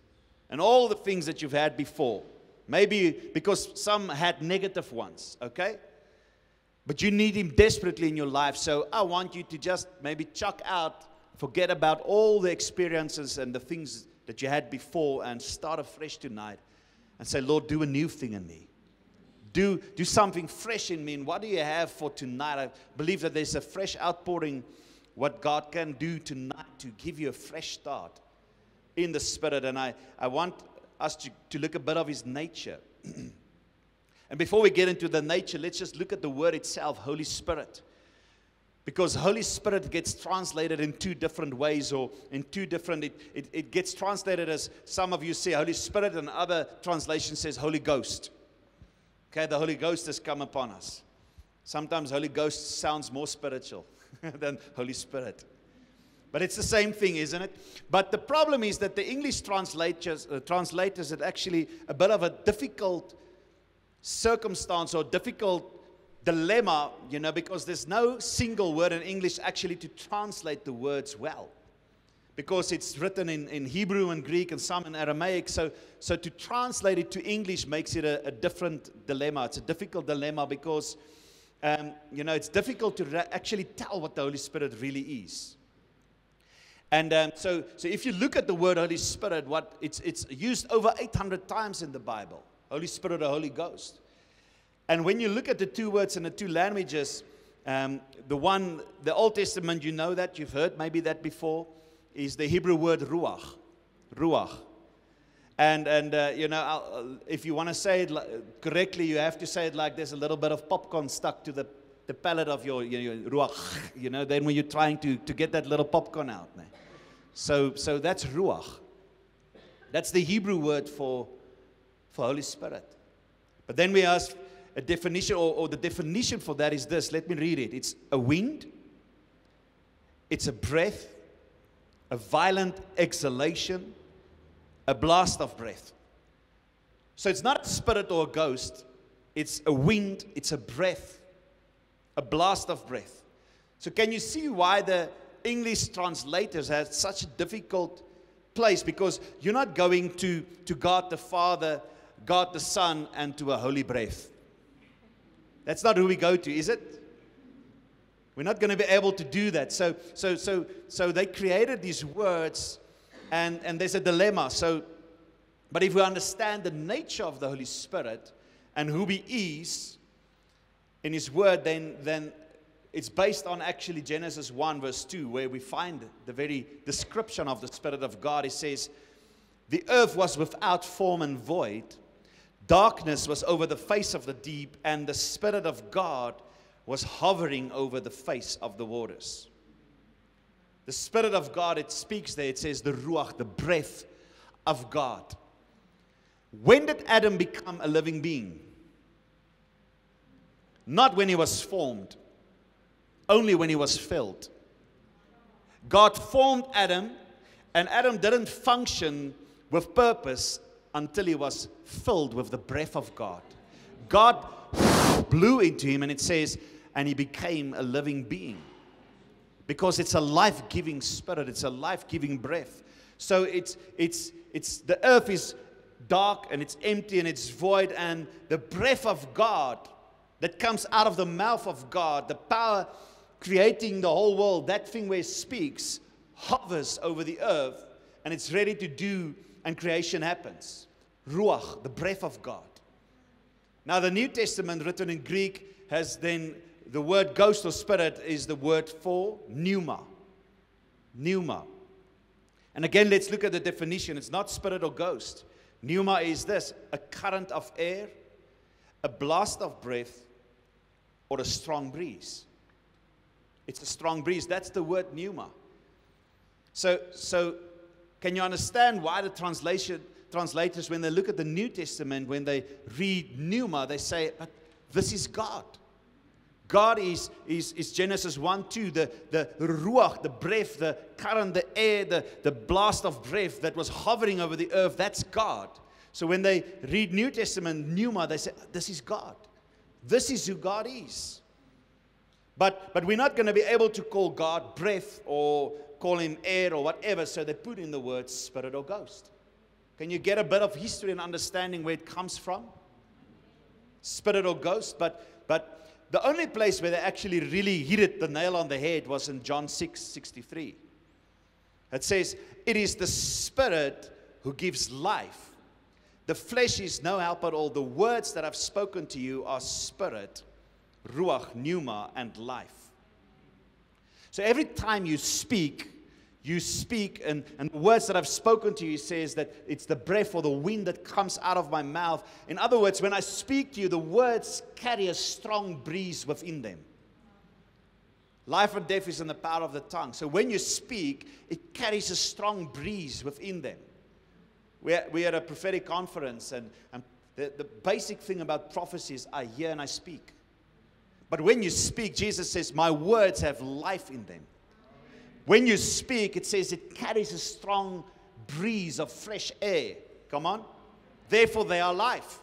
and all the things that you've had before. Maybe because some had negative ones, okay? But you need Him desperately in your life. So I want you to just maybe chuck out, forget about all the experiences and the things that you had before and start afresh tonight and say, Lord, do a new thing in me. Do something fresh in me. And what do you have for tonight? I believe that there's a fresh outpouring, what God can do tonight to give you a fresh start in the Spirit. And I want us to look a bit of His nature. And before we get into the nature, let's just look at the word itself, Holy Spirit. Because Holy Spirit gets translated in two different ways, or in two different, it gets translated as, some of you say Holy Spirit, and other translation says Holy Ghost. Okay, the Holy Ghost has come upon us. Sometimes Holy Ghost sounds more spiritual than Holy Spirit. But it's the same thing, isn't it? But the problem is that the English translators had actually a bit of a difficult circumstance or difficult dilemma, because there's no single word in English actually to translate the words well. Because it's written in Hebrew and Greek and some in Aramaic. So to translate it to English makes it a different dilemma. It's a difficult dilemma because, it's difficult to actually tell what the Holy Spirit really is. And so if you look at the word Holy Spirit, it's used over 800 times in the Bible. Holy Spirit or Holy Ghost. And when you look at the two words in the two languages, the Old Testament, you know that, you've heard maybe that before, is the Hebrew word ruach. Ruach. And if you want to say it correctly, you have to say it like there's a little bit of popcorn stuck to the palate of your ruach, then when you're trying to get that little popcorn out. So that's ruach. That's the Hebrew word for Holy Spirit. But then we ask a definition, or the definition for that is this. Let me read it. It's a wind, it's a breath, a violent exhalation, a blast of breath. So it's not a spirit or a ghost. It's a wind, it's a breath, a blast of breath. So can you see why the English translators had such a difficult place? Because you're not going to God the Father, God the Son, and to a holy breath. That's not who we go to, is it? We're not going to be able to do that. So they created these words, and there's a dilemma. But if we understand the nature of the Holy Spirit and who He is in His Word, then It's based on actually Genesis 1 verse 2, where we find the very description of the Spirit of God. It says, the earth was without form and void. Darkness was over the face of the deep, and the Spirit of God was hovering over the face of the waters. The Spirit of God, it speaks there, it says the Ruach, the breath of God. When did Adam become a living being? Not when he was formed, only when he was filled. God formed Adam, and Adam didn't function with purpose until he was filled with the breath of God. God blew into him, and it says, and he became a living being. Because it's a life-giving spirit, it's a life-giving breath. So it's the earth is dark and it's empty and it's void, and the breath of God that comes out of the mouth of God, the power creating the whole world, that thing where it speaks, hovers over the earth, and it's ready to do, and creation happens. Ruach, the breath of God. Now the New Testament, written in Greek, has then the word ghost or spirit is the word for pneuma. Pneuma. And again, let's look at the definition. It's not spirit or ghost. Pneuma is this: a current of air, a blast of breath, or a strong breeze. It's a strong breeze. That's the word pneuma. So can you understand why the translators, when they look at the New Testament, when they read pneuma, they say, but this is God. God is Genesis 1:2, the ruach, the breath, the current, the air, the blast of breath that was hovering over the earth. That's God. So when they read New Testament pneuma, they say, this is God. This is who God is. But we're not going to be able to call God breath or call him air or whatever, so they put in the word spirit or ghost. Can you get a bit of history and understanding where it comes from? Spirit or ghost, but the only place where they actually really hit it, the nail on the head, was in John 6:63. It says, it is the Spirit who gives life. The flesh is no help at all. The words that I've spoken to you are spirit, ruach, pneuma, and life. So every time you speak, and the words that I've spoken to you says that it's the breath or the wind that comes out of my mouth. In other words, when I speak to you, the words carry a strong breeze within them. Life and death is in the power of the tongue. So when you speak, it carries a strong breeze within them. We're at a prophetic conference, and the basic thing about prophecy is I hear and I speak. But when you speak, Jesus says, my words have life in them. When you speak, it says it carries a strong breeze of fresh air. Come on. Therefore, they are life.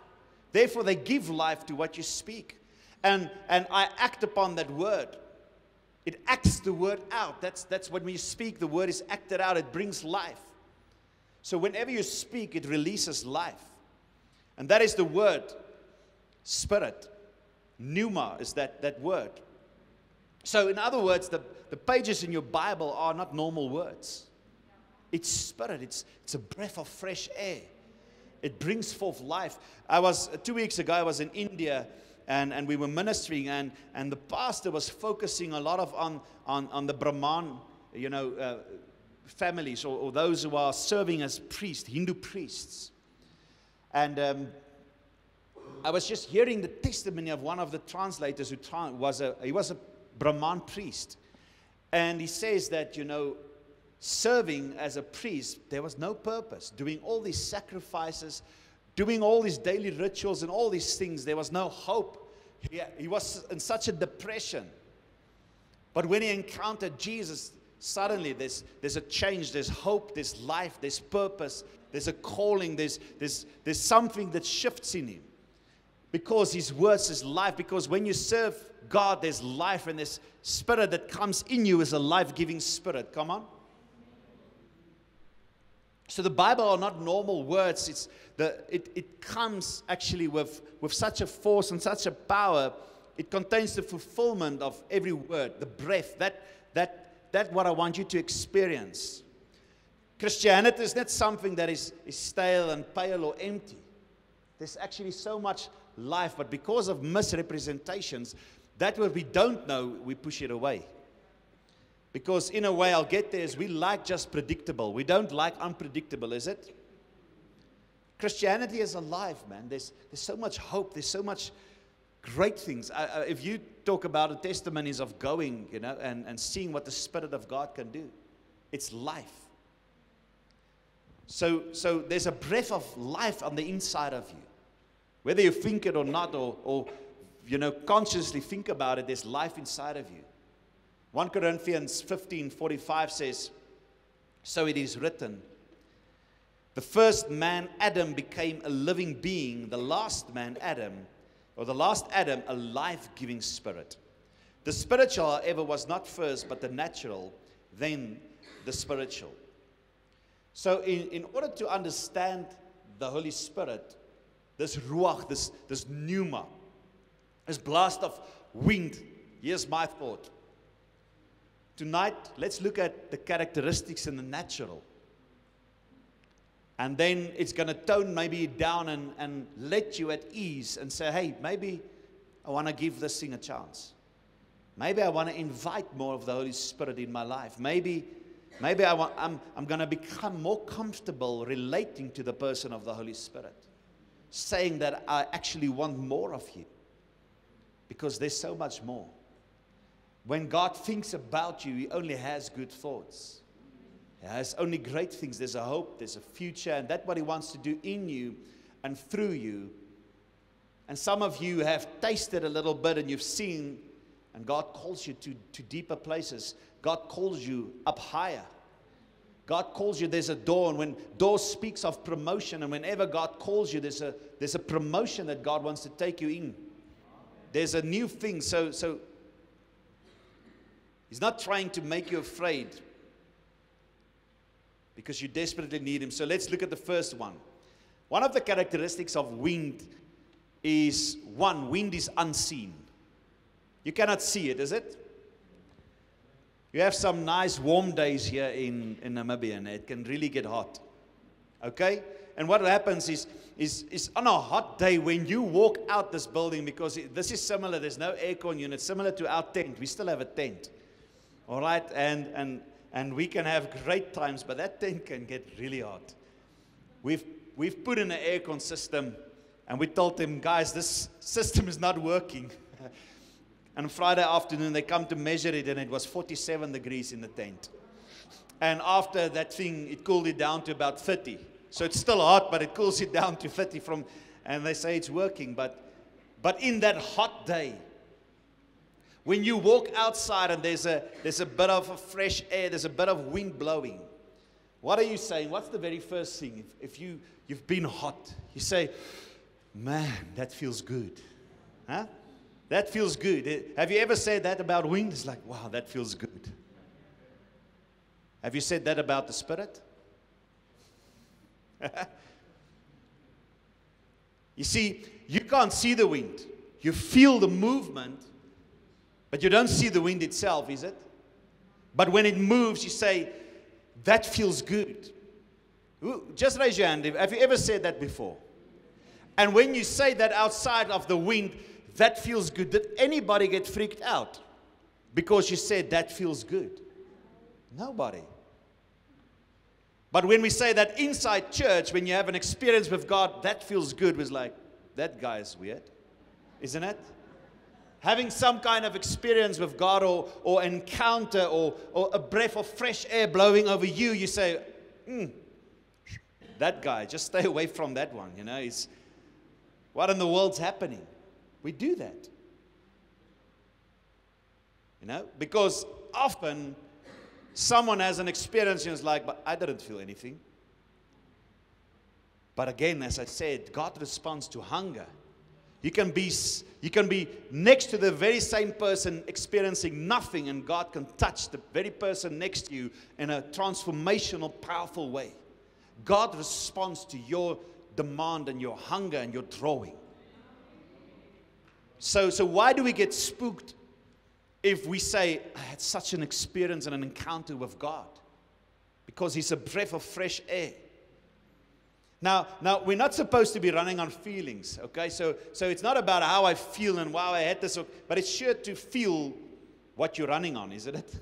Therefore, they give life to what you speak. And I act upon that word. It acts the word out. That's when you speak, the word is acted out. It brings life. So whenever you speak, it releases life. And that is the word, spirit. Pneuma is that word. So in other words, the pages in your Bible are not normal words. It's spirit. It's a breath of fresh air. It brings forth life. 2 weeks ago, I was in India, and we were ministering, and the pastor was focusing a lot on the Brahman, families, or those who are serving as priests, Hindu priests. And I was just hearing the testimony of one of the translators who was a Brahman priest. And he says that, serving as a priest, there was no purpose. Doing all these sacrifices, doing all these daily rituals and all these things, there was no hope. He was in such a depression. But when he encountered Jesus, suddenly there's a change, there's hope, there's life, there's purpose, there's a calling, there's something that shifts in him. Because his words is life. Because when you serve God, there's life, and this spirit that comes in you is a life-giving spirit. Come on. So the Bible are not normal words. It comes actually with such a force and such a power. It contains the fulfillment of every word, the breath. That's what I want you to experience. Christianity is not something that is stale and pale or empty. There's actually so much life, but because of misrepresentations, that what we don't know, we push it away. Because in a way, I'll get there, is we like just predictable. We don't like unpredictable, is it? Christianity is alive, man. There's so much hope. There's so much great things. If you talk about the testimonies of going, and seeing what the Spirit of God can do, it's life. So there's a breath of life on the inside of you. Whether you think it or not, or consciously think about it, there's life inside of you. 1 Corinthians 15:45 says, "So it is written, the first man, Adam, became a living being. The last man, Adam, a life-giving spirit. The spiritual, however, was not first, but the natural, then the spiritual." So in order to understand the Holy Spirit, this ruach, this pneuma, this blast of wind, here's my thought. Tonight, let's look at the characteristics in the natural. And then it's going to tone maybe down and let you at ease and say, hey, maybe I want to give this thing a chance. Maybe I want to invite more of the Holy Spirit in my life. Maybe I'm going to become more comfortable relating to the person of the Holy Spirit. Saying that I actually want more of you. Because there's so much more. When God thinks about you, He only has good thoughts. He has only great things. There's a hope, there's a future, and that's what He wants to do in you and through you. And some of you have tasted a little bit and you've seen, and God calls you to deeper places. God calls you up higher. God calls you, there's a door, and when door speaks of promotion, and whenever God calls you, there's a promotion that God wants to take you in. There's a new thing, so He's not trying to make you afraid because you desperately need Him. So let's look at the first one. One of the characteristics of wind is, wind is unseen. You cannot see it, is it? You have some nice warm days here in Namibia, and it can really get hot. Okay? And what happens is on a hot day when you walk out this building, because this is similar, there's no aircon unit, similar to our tent. We still have a tent. All right? And we can have great times, but that tent can get really hot. We've put in an aircon system, and we told them, guys, this system is not working. And Friday afternoon, they come to measure it, and it was 47 degrees in the tent. And after that thing, it cooled it down to about 30. So it's still hot, but it cools it down to 30 and they say it's working. But in that hot day, when you walk outside and there's a bit of a fresh air, there's a bit of wind blowing, what are you saying? What's the very first thing? If you've been hot, you say, man, that feels good. Huh? That feels good. Have you ever said that about wind? It's like, wow, that feels good. Have you said that about the Spirit? You see, you can't see the wind. You feel the movement, but you don't see the wind itself, is it? But when it moves, you say, that feels good. Just raise your hand. Have you ever said that before? And when you say that outside of the wind, that feels good, did anybody get freaked out because you said that feels good? Nobody. But when we say that inside church, when you have an experience with God, that feels good, was like, that guy is weird, isn't it? Having some kind of experience with God or encounter or a breath of fresh air blowing over you, you say, that guy, just stay away from that one. What in the world's happening? We do that. Because often someone has an experience and is like, but I didn't feel anything. But again, as I said, God responds to hunger. You can be next to the very same person experiencing nothing, and God can touch the very person next to you in a transformational, powerful way. God responds to your demand and your hunger and your drawing. So why do we get spooked if we say, I had such an experience and an encounter with God? Because He's a breath of fresh air. Now, we're not supposed to be running on feelings, okay? So it's not about how I feel and wow, I had this, but it's sure to feel what you're running on, isn't it?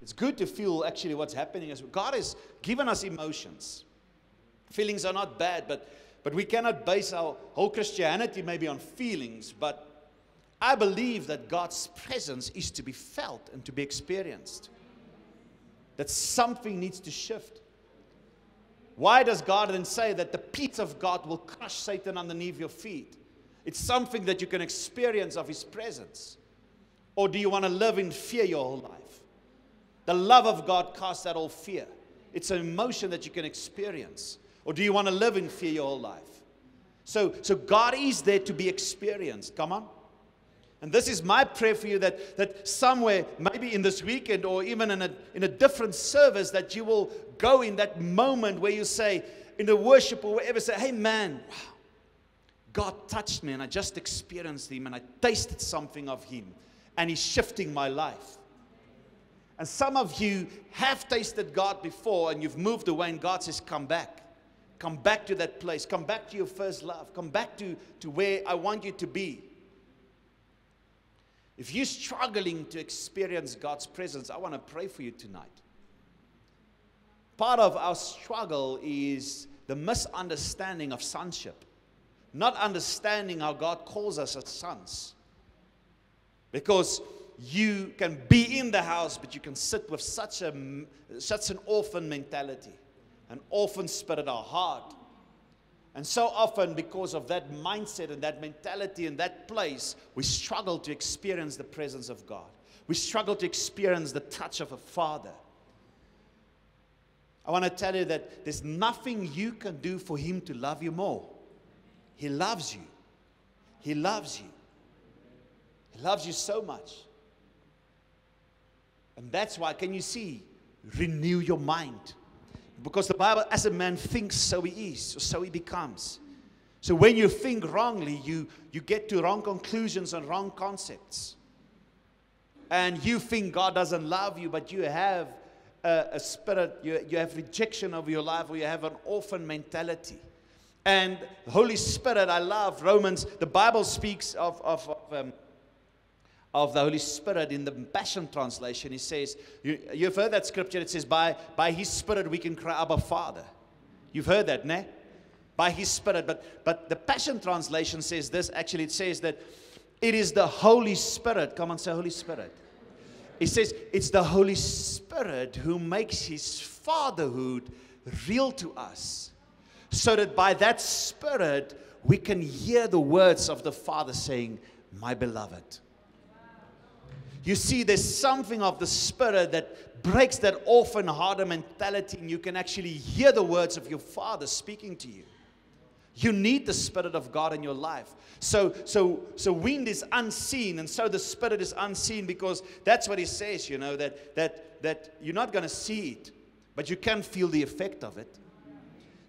It's good to feel actually what's happening. God has given us emotions. Feelings are not bad, but we cannot base our whole Christianity maybe on feelings, but I believe that God's presence is to be felt and to be experienced. That something needs to shift. Why does God then say that the peace of God will crush Satan underneath your feet? It's something that you can experience of His presence. Or do you want to live in fear your whole life? The love of God casts out all fear. It's an emotion that you can experience. Or do you want to live in fear your whole life? So God is there to be experienced. Come on. And this is my prayer for you, that somewhere, maybe in this weekend or even in a different service, that you will go in that moment where you say, in the worship or wherever, say, hey man, wow, God touched me and I just experienced Him and I tasted something of Him and He's shifting my life. And some of you have tasted God before and you've moved away and God says, come back. Come back to that place. Come back to your first love. Come back to where I want you to be. If you're struggling to experience God's presence, I want to pray for you tonight. Part of our struggle is the misunderstanding of sonship. Not understanding how God calls us as sons. Because you can be in the house, but you can sit with such an orphan mentality. An orphan spirit, our heart. And so often, because of that mindset and that mentality and that place, we struggle to experience the presence of God. We struggle to experience the touch of a Father. I want to tell you that there's nothing you can do for Him to love you more. He loves you. He loves you. He loves you so much. And that's why, can you see, renew your mind. Because the Bible, as a man thinks, so he is, or so he becomes. So when you think wrongly, you get to wrong conclusions and wrong concepts. And you think God doesn't love you, but you have a spirit, you have rejection of your life, or you have an orphan mentality. And the Holy Spirit, I love Romans, the Bible speaks of the Holy Spirit in the Passion Translation. He says, you've heard that scripture, it says, by His Spirit we can cry, Abba, Father. You've heard that, ne? By His Spirit. But the Passion Translation says this, actually it says that it is the Holy Spirit. Come on, say Holy Spirit. It says it's the Holy Spirit who makes His fatherhood real to us. So that by that Spirit we can hear the words of the Father saying, my beloved. You see, there's something of the Spirit that breaks that orphan harder mentality, and you can actually hear the words of your Father speaking to you. You need the Spirit of God in your life. So wind is unseen, and so the Spirit is unseen, because that's what He says, you know, that you're not going to see it, but you can feel the effect of it.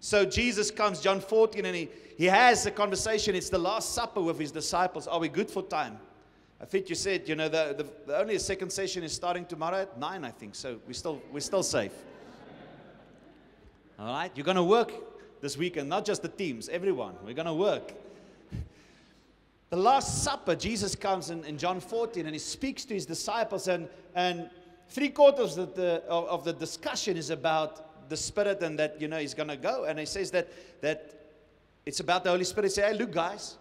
So Jesus comes, John 14, and he has a conversation. It's the Last Supper with His disciples. Are we good for time? I think you said, you know, the only second session is starting tomorrow at 9, I think. So we're still safe. All right? You're going to work this weekend, not just the teams, everyone. We're going to work. The Last Supper, Jesus comes in John 14, and He speaks to His disciples, and 3/4 of the discussion is about the Spirit, and that, you know, He's going to go. And He says that it's about the Holy Spirit. He says, hey, look, guys.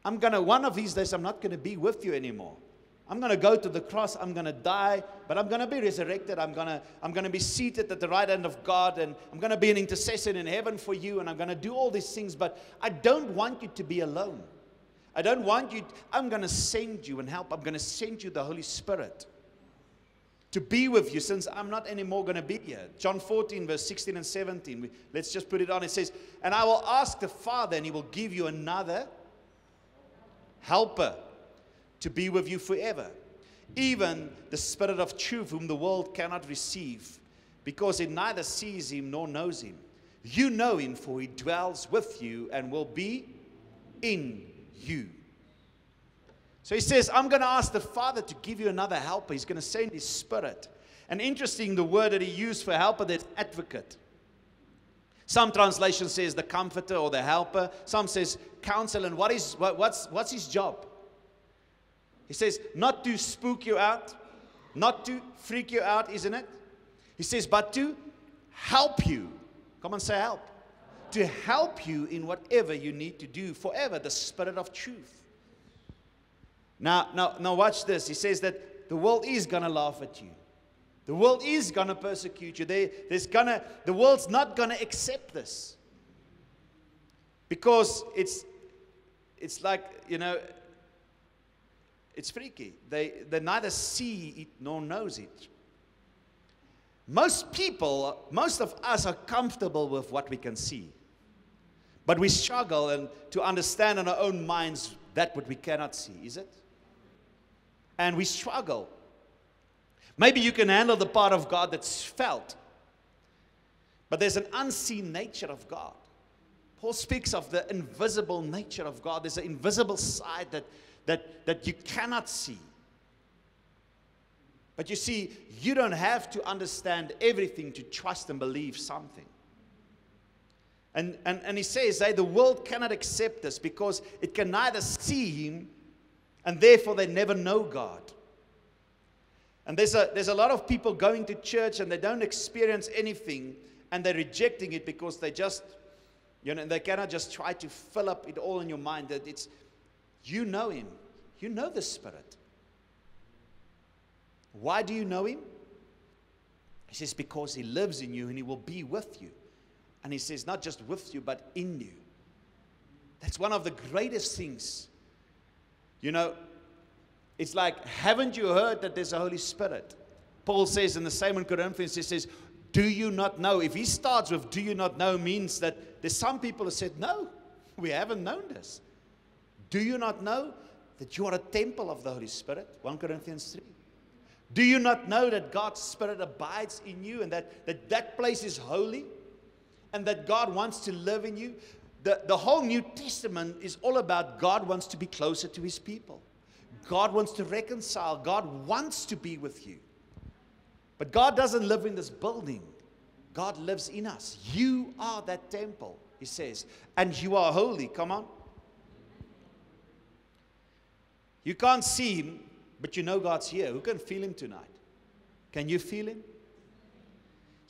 One of these days, I'm not going to be with you anymore. I'm going to go to the cross. I'm going to die, but I'm going to be resurrected. I'm going to be seated at the right hand of God, and I'm going to be an intercessor in heaven for you, and I'm going to do all these things, but I don't want you to be alone. I don't want you. I'm going to send you and help. I'm going to send you the Holy Spirit to be with you, since I'm not anymore going to be here. John 14, verse 16 and 17. Let's just put it on. It says, and I will ask the Father, and He will give you another Helper to be with you forever, even the Spirit of truth, whom the world cannot receive, because it neither sees Him nor knows Him. You know Him, for He dwells with you and will be in you. So He says, I'm going to ask the Father to give you another helper. He's going to send His Spirit. And interesting, the word that He used for helper, that's advocate. Some translation says the comforter or the helper. Some says counsel. And what's his job? He says not to spook you out, not to freak you out, isn't it? He says, but to help you. Come on, say help. To help you in whatever you need to do forever, the Spirit of truth. Now watch this. He says that the world is going to laugh at you. The world is going to persecute you. The world's not going to accept this. Because it's like, it's freaky. They neither see it nor knows it. Most of us are comfortable with what we can see. But we struggle to understand in our own minds that what we cannot see, is it? And we struggle. Maybe you can handle the part of God that's felt. But there's an unseen nature of God. Paul speaks of the invisible nature of God. There's an invisible side that you cannot see. But you see, you don't have to understand everything to trust and believe something. And he says, the world cannot accept this because it can neither see Him, and therefore they never know God. And there's a lot of people going to church and they don't experience anything, and they're rejecting it because they just, they cannot just try to fill up it all in your mind that it's, you know Him. You know the Spirit. Why do you know Him? He says, because He lives in you and He will be with you. And He says, not just with you, but in you. That's one of the greatest things. It's like, haven't you heard that there's a Holy Spirit? Paul says in the same in Corinthians, he says, do you not know? If he starts with do you not know, means that there's some people who said, no, we haven't known this. Do you not know that you are a temple of the Holy Spirit? 1 Corinthians 3. Do you not know that God's Spirit abides in you and that place is holy and that God wants to live in you? The whole New Testament is all about God wants to be closer to His people. God wants to reconcile. God wants to be with you. But God doesn't live in this building. God lives in us. You are that temple, He says. And you are holy. Come on. You can't see Him, but you know God's here. Who can feel Him tonight? Can you feel Him?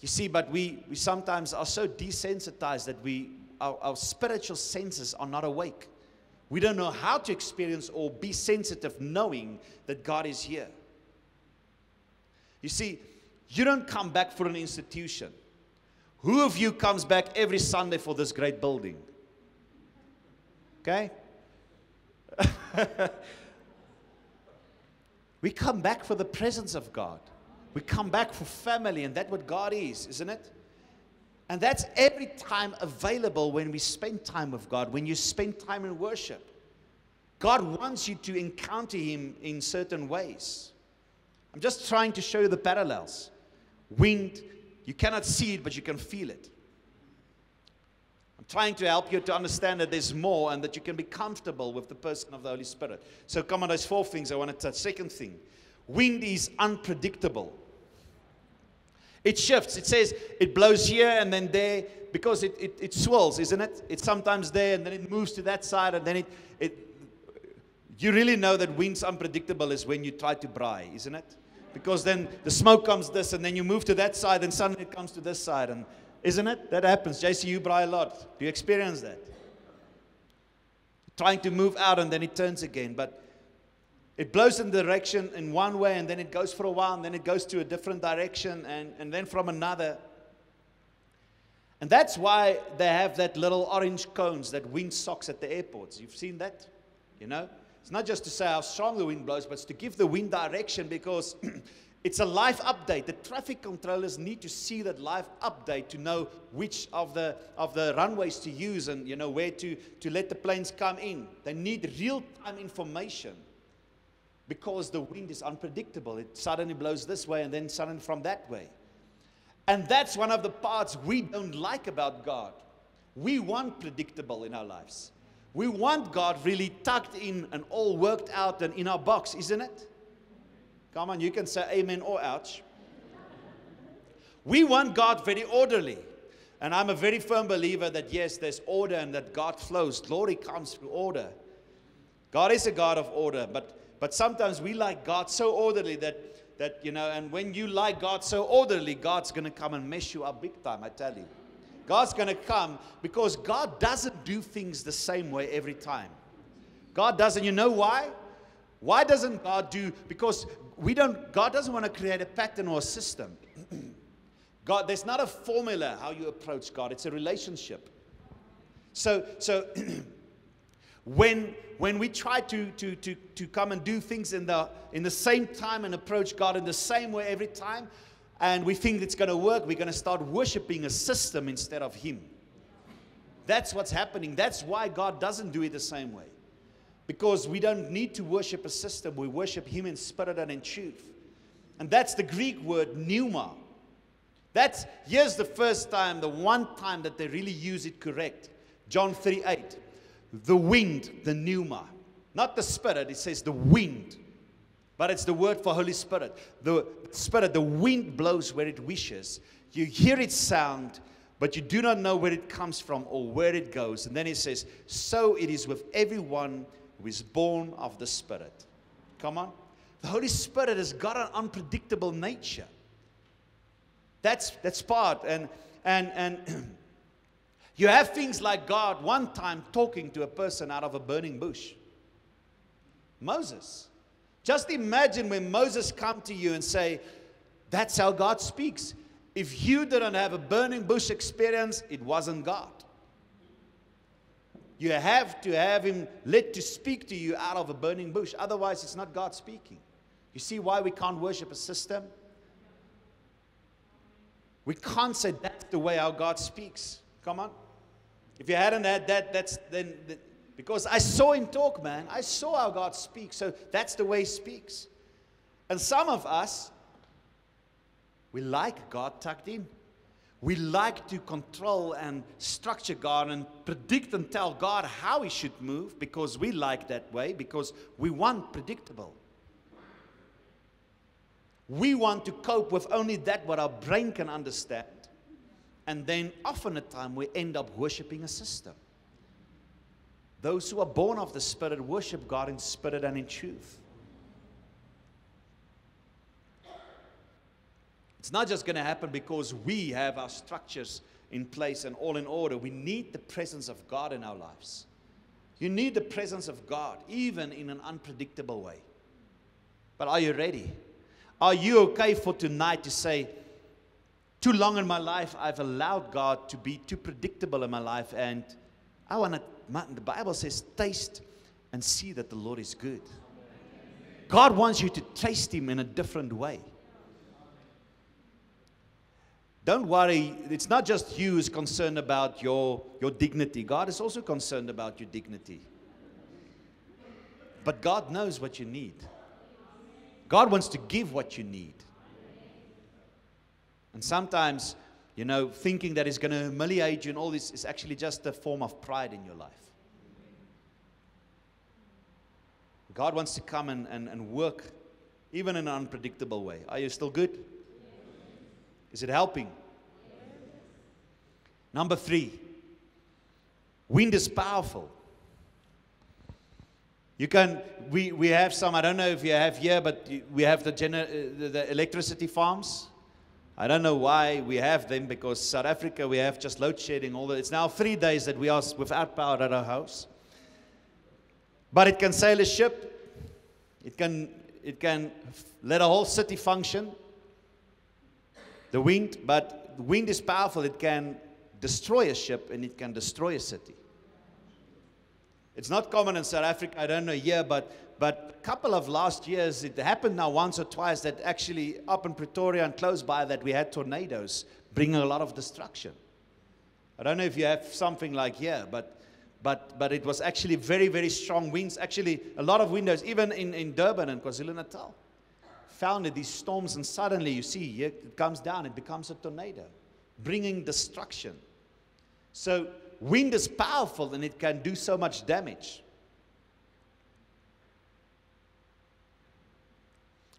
You see, but we sometimes are so desensitized that our spiritual senses are not awake. We don't know how to experience or be sensitive knowing that God is here. You see, you don't come back for an institution. Who of you comes back every Sunday for this great building? Okay? We come back for the presence of God. We come back for family, and that's what God is, isn't it? And that's every time available when we spend time with God, when you spend time in worship. God wants you to encounter Him in certain ways. I'm just trying to show you the parallels. Wind, you cannot see it, but you can feel it. I'm trying to help you to understand that there's more and that you can be comfortable with the person of the Holy Spirit. So come on, there's 4 things I want to touch. Second thing, wind is unpredictable. It shifts. It says it blows here and then there because it swirls, isn't it? It's sometimes there and then it moves to that side and then you really know that wind's unpredictable is when you try to braai, isn't it? Because then the smoke comes this and then you move to that side and suddenly it comes to this side. And isn't it? That happens. JC, you braai a lot. Do you experience that? Trying to move out and then it turns again. But it blows in the direction in one way and then it goes for a while and then it goes to a different direction and then from another. And that's why they have that little orange cones, that wind socks at the airports. You've seen that? It's not just to say how strong the wind blows, but it's to give the wind direction because it's a live update. The traffic controllers need to see that live update to know which of the runways to use and where to let the planes come in. They need real-time information. Because the wind is unpredictable. It suddenly blows this way and then suddenly from that way. And that's one of the parts we don't like about God. We want predictable in our lives. We want God really tucked in and all worked out and in our box, isn't it? Come on, you can say amen or ouch. We want God very orderly. And I'm a very firm believer that yes, there's order and that God flows. Glory comes through order. God is a God of order, but sometimes we like God so orderly that and when you like God so orderly, God's going to come and mess you up big time, I tell you. God's going to come because God doesn't do things the same way every time. God doesn't. You know why? Why doesn't God do? Because God doesn't want to create a pattern or a system. God, there's not a formula how you approach God. It's a relationship. So when we try to come and do things in the same time and approach God in the same way every time, and we think it's going to work, we're going to start worshiping a system instead of Him. That's what's happening. That's why God doesn't do it the same way. Because we don't need to worship a system. We worship Him in spirit and in truth. And that's the Greek word pneuma. Here's the first time, the one time that they really use it correct. John 3:8. The wind, the pneuma. Not the spirit, it says the wind. But it's the word for Holy Spirit. The Spirit, the wind blows where it wishes. You hear its sound, but you do not know where it comes from or where it goes. And then it says, so it is with everyone who is born of the Spirit. Come on. The Holy Spirit has got an unpredictable nature. That's part. And you have things like God one time talking to a person out of a burning bush. Moses. Just imagine when Moses come to you and say, that's how God speaks. If you didn't have a burning bush experience, it wasn't God. You have to have Him led to speak to you out of a burning bush. Otherwise, it's not God speaking. You see why we can't worship a system? We can't say that's the way our God speaks. Come on. If you hadn't had that, because I saw Him talk, man. I saw how God speaks. So that's the way He speaks. And some of us, we like God tucked in. We like to control and structure God and predict and tell God how He should move because we like that way, because we want predictable. We want to cope with only that what our brain can understand. And then often at time we end up worshiping a system. Those who are born of the Spirit worship God in spirit and in truth. It's not just going to happen because we have our structures in place and all in order. We need the presence of God in our lives. You need the presence of God, even in an unpredictable way. But are you ready? Are you okay for tonight to say, too long in my life, I've allowed God to be too predictable in my life, and I want to, the Bible says, taste and see that the Lord is good. God wants you to taste Him in a different way. Don't worry, it's not just you who's concerned about your dignity. God is also concerned about your dignity. But God knows what you need. God wants to give what you need. And sometimes, thinking that He's going to humiliate you and all this is actually just a form of pride in your life. God wants to come and work even in an unpredictable way. Are you still good? Is it helping? Number 3, wind is powerful. We have some, I don't know if you have here, but we have the electricity farms. I don't know why we have them, because South Africa, we have just load shedding. It's now 3 days that we are without power at our house. But it can sail a ship. It can let a whole city function. The wind, but the wind is powerful. It can destroy a ship and it can destroy a city. It's not common in South Africa, I don't know here, but a couple of last years, it happened now once or twice that actually up in Pretoria and close by that we had tornadoes bringing a lot of destruction. I don't know if you have something like here, but it was actually very, very strong winds. Actually, a lot of windows, even in Durban and KwaZulu-Natal. Found these storms, and suddenly you see here, it comes down, it becomes a tornado, bringing destruction. So wind is powerful and it can do so much damage.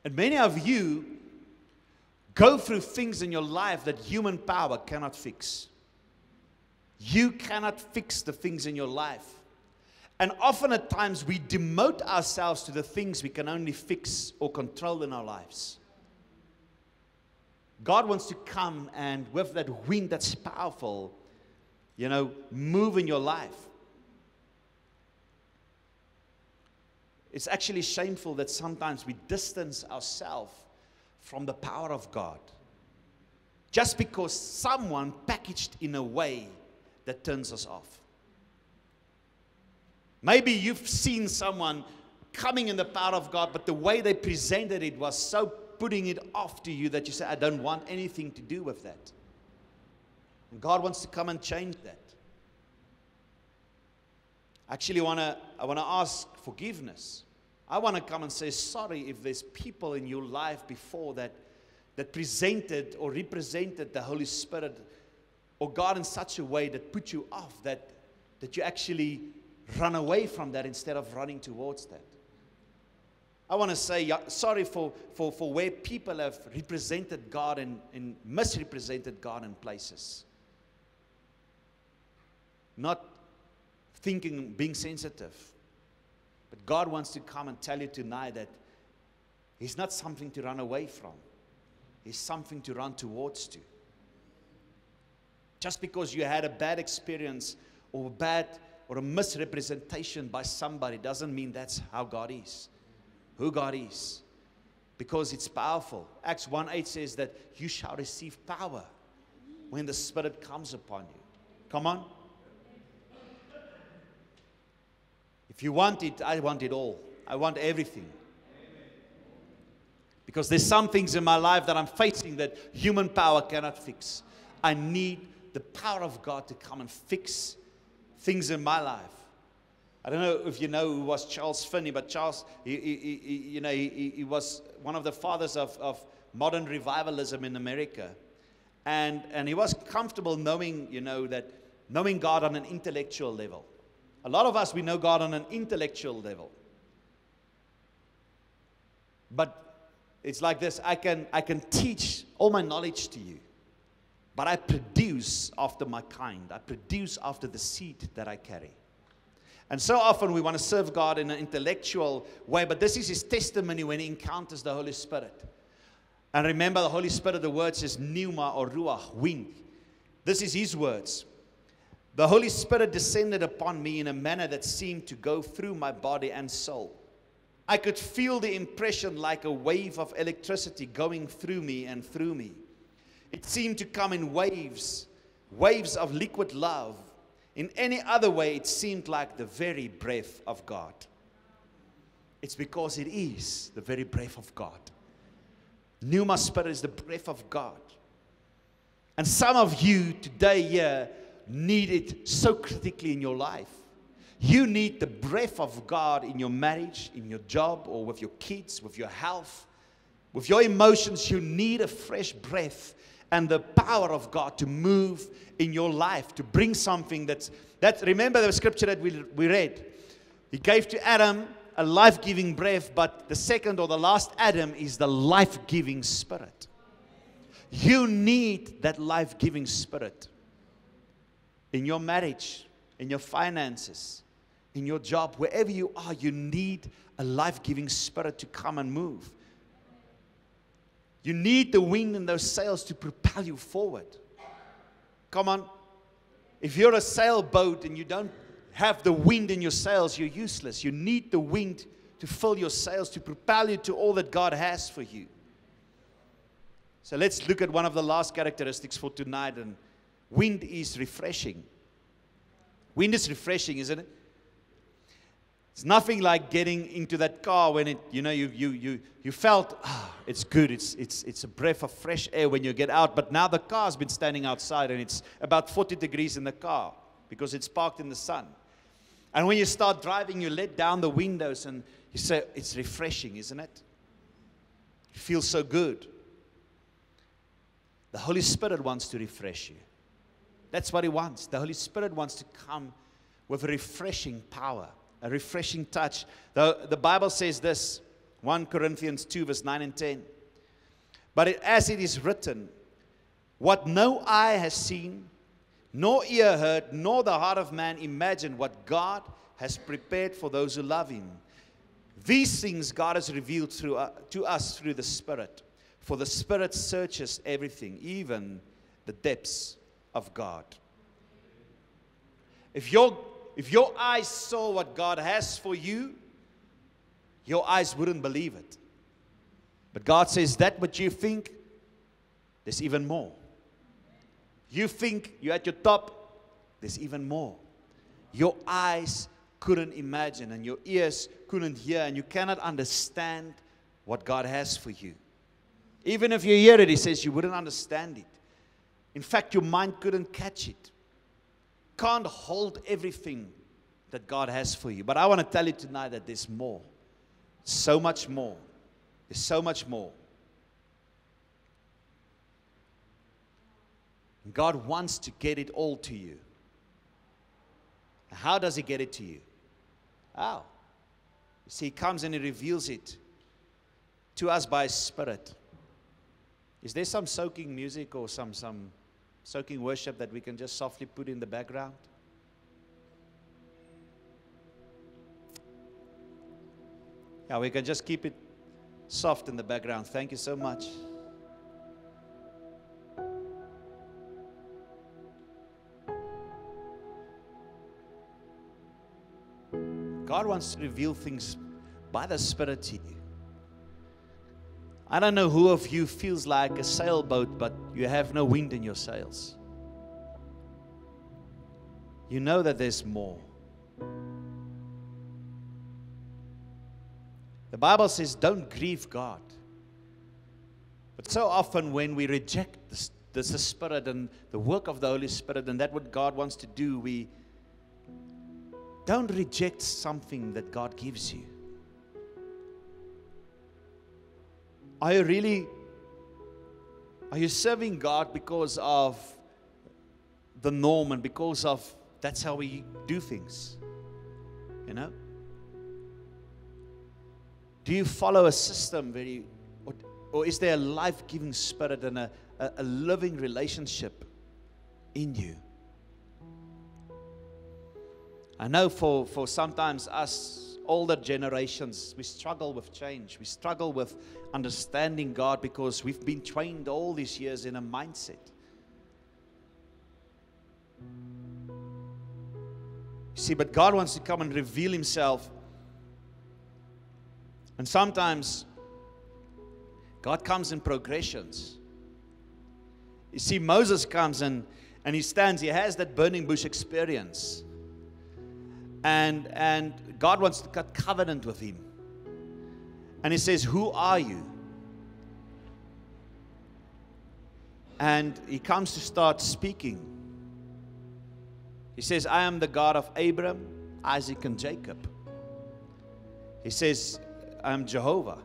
And many of you go through things in your life that human power cannot fix. You cannot fix the things in your life. And often at times we demote ourselves to the things we can only fix or control in our lives. God wants to come and with that wind that's powerful, move in your life. It's actually shameful that sometimes we distance ourselves from the power of God just because someone packaged in a way that turns us off. Maybe you've seen someone coming in the power of God, but the way they presented it was so putting it off to you that you say, I don't want anything to do with that. And God wants to come and change that. Actually, I want to ask forgiveness. I want to come and say sorry if there's people in your life before that presented or represented the Holy Spirit or God in such a way that put you off, that you actually run away from that instead of running towards that. I want to say sorry for where people have represented God and misrepresented God in places. Not thinking, being sensitive. But God wants to come and tell you tonight that He's not something to run away from. He's something to run towards to. Just because you had a bad experience or a misrepresentation by somebody doesn't mean that's how God is. Who God is. Because it's powerful. Acts 1:8 says that you shall receive power when the Spirit comes upon you. Come on. If you want it, I want it all. I want everything. Because there's some things in my life that I'm facing that human power cannot fix. I need the power of God to come and fix things in my life. I don't know if you know who was Charles Finney, but Charles, he was one of the fathers of modern revivalism in America. And he was comfortable knowing, knowing God on an intellectual level. A lot of us, we know God on an intellectual level. But it's like this, I can teach all my knowledge to you, but I produce after my kind. I produce after the seed that I carry. And so often we want to serve God in an intellectual way, but this is His testimony when He encounters the Holy Spirit. And remember, the Holy Spirit, the word says pneuma or ruach, wind. This is His words. The Holy Spirit descended upon me in a manner that seemed to go through my body and soul. I could feel the impression like a wave of electricity going through me and through me. It seemed to come in waves of liquid love. In any other way, it seemed like the very breath of God. It's because it is the very breath of God. Pneuma Spirit is the breath of God. And some of you today here need it so critically in your life. You need the breath of God in your marriage, in your job, or with your kids, with your health, with your emotions. You need a fresh breath and the power of God to move in your life, to bring something that remember the scripture that we read. He gave to Adam a life-giving breath, but the second or the last Adam is the life-giving Spirit. You need that life-giving Spirit in your marriage, in your finances, in your job, wherever you are. You need a life-giving Spirit to come and move. You need the wind in those sails to propel you forward. Come on. If you're a sailboat and you don't have the wind in your sails, you're useless. You need the wind to fill your sails, to propel you to all that God has for you. So let's look at one of the last characteristics for tonight. And wind is refreshing. Wind is refreshing, isn't it? It's nothing like getting into that car when it, you felt, it's good. It's a breath of fresh air when you get out. But now the car's been standing outside and it's about 40 degrees in the car because it's parked in the sun. And when you start driving, you let down the windows and you say, it's refreshing, isn't it? It feels so good. The Holy Spirit wants to refresh you. That's what He wants. The Holy Spirit wants to come with a refreshing power, a refreshing touch. The Bible says this, 1 Corinthians 2, verse 9 and 10. But as it is written, what no eye has seen, nor ear heard, nor the heart of man imagined what God has prepared for those who love Him. These things God has revealed to us through the Spirit. For the Spirit searches everything, even the depths of God. If your eyes saw what God has for you, your eyes wouldn't believe it. But God says that what you think, there's even more. You think you're at your top, there's even more. Your eyes couldn't imagine and your ears couldn't hear and you cannot understand what God has for you. Even if you hear it, He says you wouldn't understand it. In fact, your mind couldn't catch it. Can't hold everything that God has for you. But I want to tell you tonight that there's more. So much more. There's so much more. And God wants to get it all to you. How does He get it to you? How? You see, He comes and He reveals it to us by His Spirit. Is there some soaking music or some soaking worship that we can just softly put in the background? Yeah, we can just keep it soft in the background. Thank you so much. God wants to reveal things by the Spirit to you. I don't know who of you feels like a sailboat, but you have no wind in your sails. You know that there's more. The Bible says, don't grieve God. But so often when we reject the Spirit and the work of the Holy Spirit and that what God wants to do, we don't reject something that God gives you. Are you serving God because of the norm and because of that's how we do things? You know? Do you follow a system or is there a life-giving Spirit and a living relationship in you? I know for sometimes us older generations, we struggle with change. We struggle with understanding God because we've been trained all these years in a mindset. You see, but God wants to come and reveal Himself. And sometimes God comes in progressions. You see, Moses comes and he stands, he has that burning bush experience. And God wants to cut covenant with him. And He says, who are you? And he comes to start speaking. He says, I am the God of Abraham, Isaac, and Jacob. He says, I am Jehovah.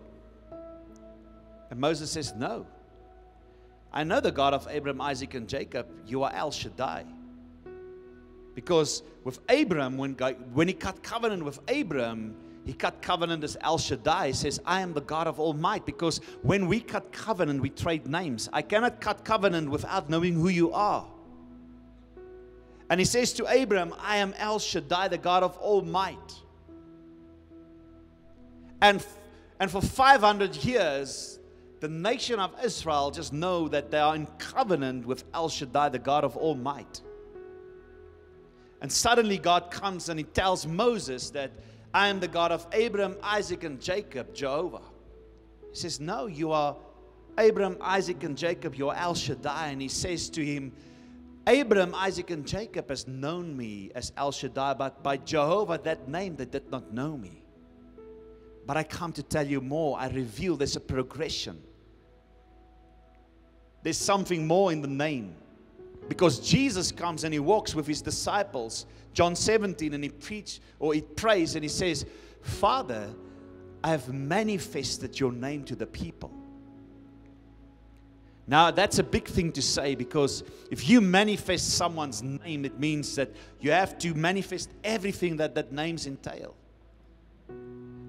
And Moses says, no. I know the God of Abraham, Isaac, and Jacob. You are El Shaddai. Because with Abraham, when He cut covenant with Abraham, He cut covenant as El Shaddai. He says, I am the God of all might. Because when we cut covenant, we trade names. I cannot cut covenant without knowing who you are. And He says to Abraham, I am El Shaddai, the God of all might. And for 500 years, the nation of Israel just know that they are in covenant with El Shaddai, the God of all might. And suddenly God comes and He tells Moses that I am the God of Abraham, Isaac, and Jacob, Jehovah. He says, no, you are Abraham, Isaac, and Jacob, you are El Shaddai. And He says to him, Abraham, Isaac, and Jacob has known me as El Shaddai, but by Jehovah, that name, they did not know me. But I come to tell you more. I reveal there's a progression. There's something more in the name. Because Jesus comes and He walks with His disciples, John 17, and He prays and He says, Father, I have manifested your name to the people. Now, that's a big thing to say, because if you manifest someone's name, it means that you have to manifest everything that names entail.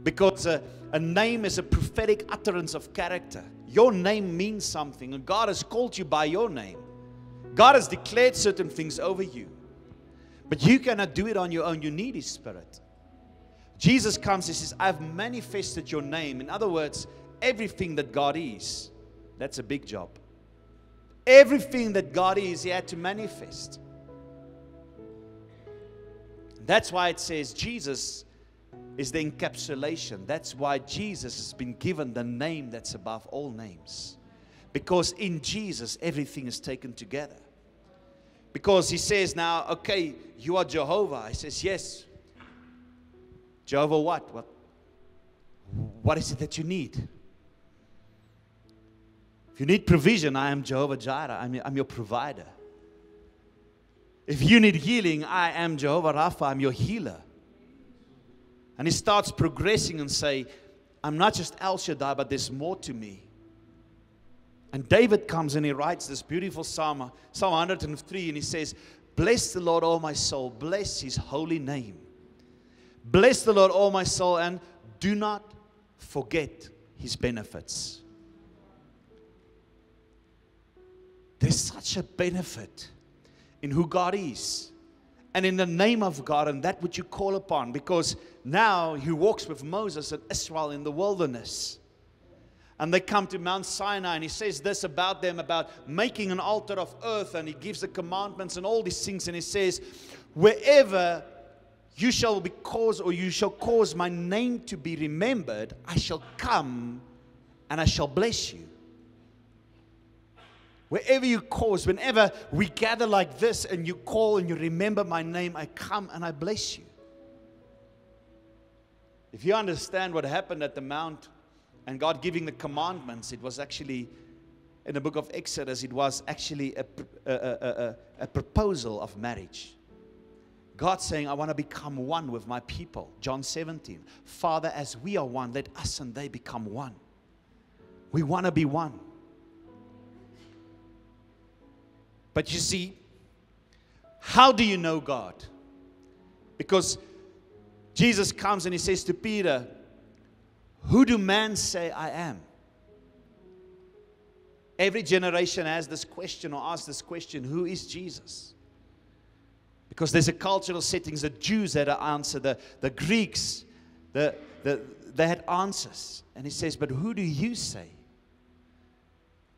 Because a name is a prophetic utterance of character. Your name means something, and God has called you by your name. God has declared certain things over you. But you cannot do it on your own. You need His Spirit. Jesus comes and says, I've manifested your name. In other words, everything that God is, that's a big job. Everything that God is, He had to manifest. That's why it says Jesus is the encapsulation. That's why Jesus has been given the name that's above all names. Because in Jesus, everything is taken together. Because He says now, okay, you are Jehovah. He says, yes. Jehovah what? What is it that you need? If you need provision, I am Jehovah Jireh. I'm your provider. If you need healing, I am Jehovah Rapha. I'm your healer. And He starts progressing and say, I'm not just El Shaddai, but there's more to me. And David comes and he writes this beautiful Psalm 103, and he says, bless the Lord, O my soul. Bless His holy name. Bless the Lord, O my soul, and do not forget His benefits. There's such a benefit in who God is and in the name of God and that which you call upon, because now He walks with Moses and Israel in the wilderness. And they come to Mount Sinai, and He says this about them, about making an altar of earth, and He gives the commandments and all these things, and He says, wherever you shall cause my name to be remembered, I shall come and I shall bless you. Wherever you cause, whenever we gather like this and you call and you remember my name, I come and I bless you. If you understand what happened at the Mount and God giving the commandments, it was actually, in the book of Exodus, it was actually a proposal of marriage. God saying, I want to become one with my people. John 17. Father, as we are one, let us and they become one. We want to be one. But you see, how do you know God? Because Jesus comes and He says to Peter, who do men say I am? Every generation has this question or asks this question, who is Jesus? Because there's a cultural settings, the Jews had an answer, the Greeks, they had answers. And He says, but who do you say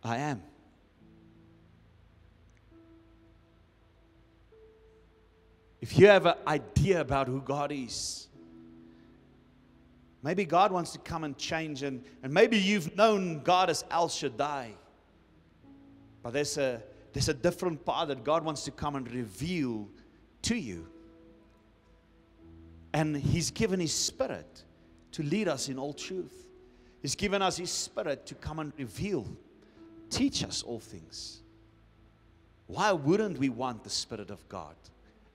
I am? If you have an idea about who God is, maybe God wants to come and change, and maybe you've known God as El Shaddai, but there's a different part that God wants to come and reveal to you. And He's given His Spirit to lead us in all truth. He's given us His Spirit to come and reveal, teach us all things. Why wouldn't we want the Spirit of God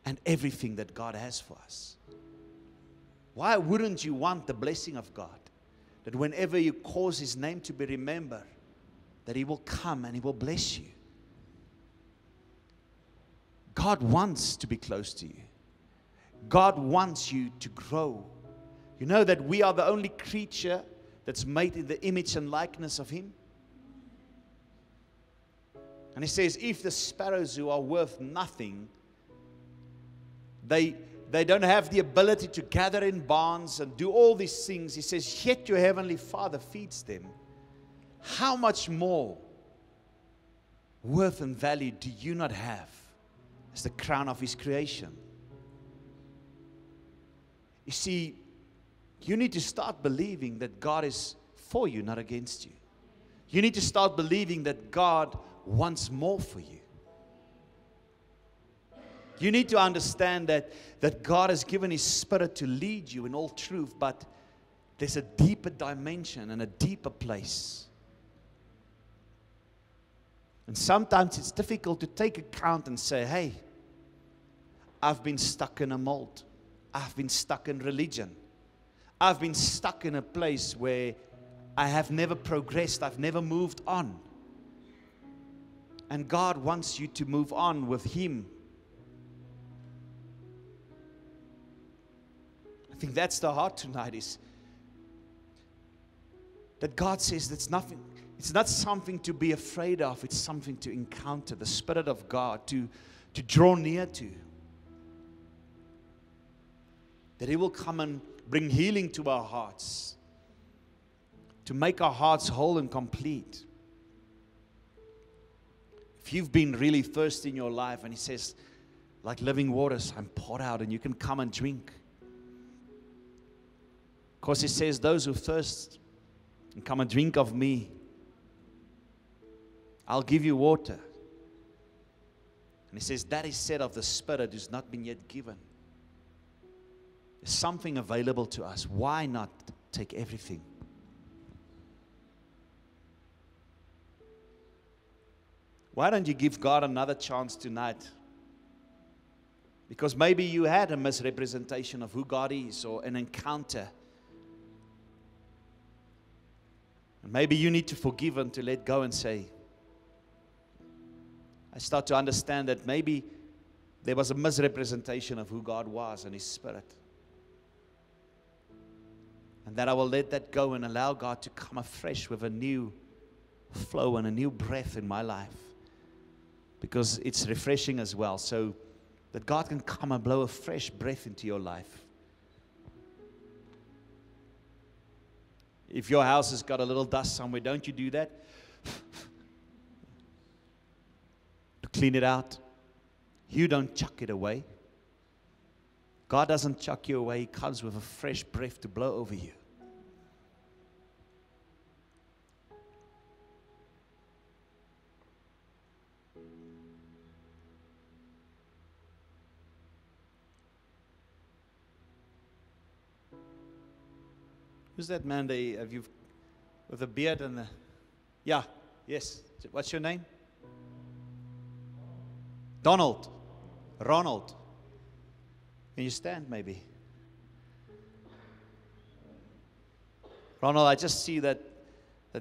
and everything that God has for us? Why wouldn't you want the blessing of God? That whenever you cause His name to be remembered, that He will come and He will bless you. God wants to be close to you. God wants you to grow. You know that we are the only creature that's made in the image and likeness of Him. And He says, if the sparrows who are worth nothing, they don't have the ability to gather in barns and do all these things. He says, yet your heavenly Father feeds them. How much more worth and value do you not have as the crown of His creation? You see, you need to start believing that God is for you, not against you. You need to start believing that God wants more for you. You need to understand that God has given His Spirit to lead you in all truth, but there's a deeper dimension and a deeper place. And sometimes it's difficult to take account and say, hey, I've been stuck in a mold. I've been stuck in religion. I've been stuck in a place where I have never progressed. I've never moved on. And God wants you to move on with Him. I think that's the heart tonight, is that God says that's nothing. It's not something to be afraid of. It's something to encounter the Spirit of God, to draw near to. That He will come and bring healing to our hearts, to make our hearts whole and complete. If you've been really thirsty in your life, and He says, like living waters, I'm poured out, and you can come and drink. Of course, He says, those who thirst and come and drink of me, I'll give you water. And He says, that is said of the Spirit who's not been yet given. There's something available to us. Why not take everything? Why don't you give God another chance tonight? Because maybe you had a misrepresentation of who God is, or an encounter. And maybe you need to forgive and to let go and say, I start to understand that maybe there was a misrepresentation of who God was and His Spirit. And that I will let that go and allow God to come afresh with a new flow and a new breath in my life. Because it's refreshing as well. So that God can come and blow a fresh breath into your life. If your house has got a little dust somewhere, don't you do that? To clean it out. You don't chuck it away. God doesn't chuck you away. He comes with a fresh breath to blow over you. Who's that man with the beard and the... Yeah, yes. What's your name? Ronald. Can you stand maybe? Ronald, I just see that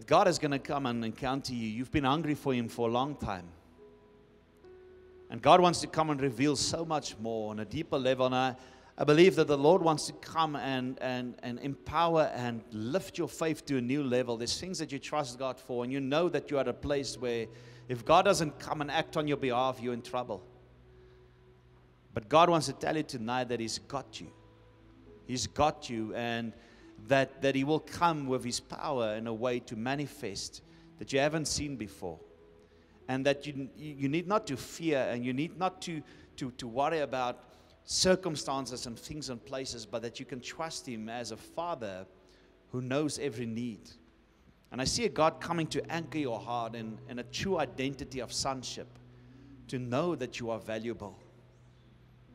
God is going to come and encounter you. You've been hungry for Him for a long time. And God wants to come and reveal so much more on a deeper level. And I believe that the Lord wants to come and empower and lift your faith to a new level. There's things that you trust God for, and you know that you're at a place where if God doesn't come and act on your behalf, you're in trouble. But God wants to tell you tonight that He's got you. He's got you, and that He will come with His power in a way to manifest that you haven't seen before. And that you need not to fear, and you need not to worry about circumstances and things and places, but that you can trust Him as a Father who knows every need. And I see a God coming to anchor your heart in a true identity of sonship, to know that you are valuable.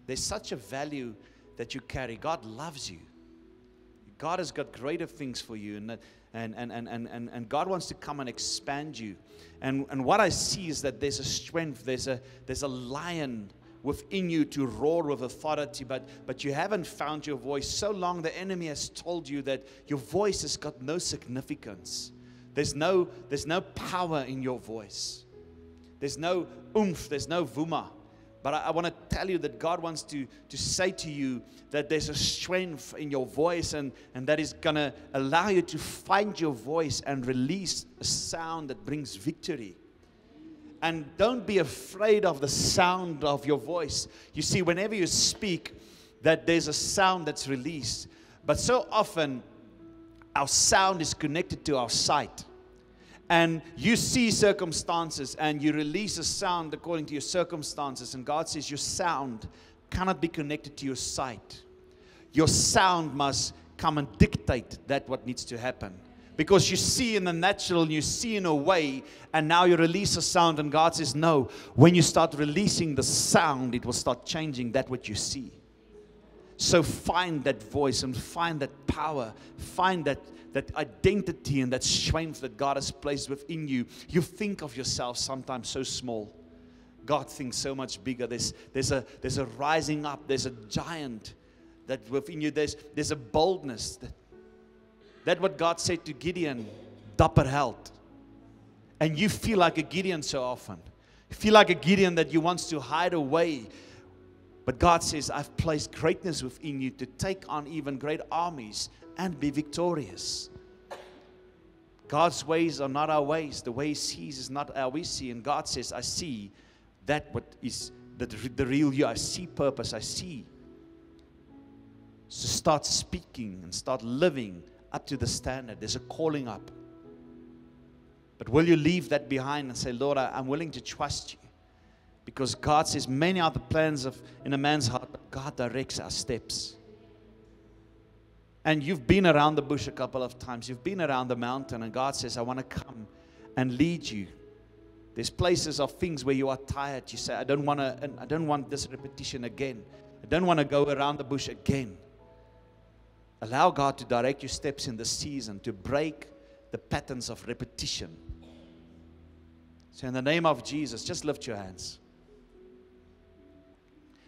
There's such a value that you carry. God loves you. God has got greater things for you, and God wants to come and expand you. And what I see is that there's a strength, there's a lion within you to roar with authority, but you haven't found your voice. So long the enemy has told you that your voice has got no significance. There's no power in your voice. There's no oomph, there's no vuma. But I want to tell you that God wants to say to you that there's a strength in your voice, and that is going to allow you to find your voice and release a sound that brings victory. And don't be afraid of the sound of your voice. You see, whenever you speak, that there's a sound that's released. But so often, our sound is connected to our sight. And you see circumstances and you release a sound according to your circumstances. And God says your sound cannot be connected to your sight. Your sound must come and dictate that what needs to happen. Because you see in the natural and you see in a way, and now you release a sound, and God says, no, when you start releasing the sound, it will start changing that what you see. So find that voice and find that power, find that identity and that strength that God has placed within you. You think of yourself sometimes so small. God thinks so much bigger. There's a rising up, there's a giant that within you, there's a boldness. That what God said to Gideon, dapper held. And you feel like a Gideon so often. You feel like a Gideon that you wants to hide away. But God says, I've placed greatness within you to take on even great armies and be victorious. God's ways are not our ways. The way He sees is not how we see. And God says, I see that what is the real you. I see purpose. I see. So start speaking and start living up to the standard. There's a calling up. But will you leave that behind and say, Lord, I'm willing to trust you? Because God says many are the plans in a man's heart, but God directs our steps. And you've been around the bush a couple of times. You've been around the mountain, and God says, I want to come and lead you. There's places of things where you are tired. You say, I don't want this repetition again. I don't want to go around the bush again. Allow God to direct your steps in this season to break the patterns of repetition. So in the name of Jesus, just lift your hands.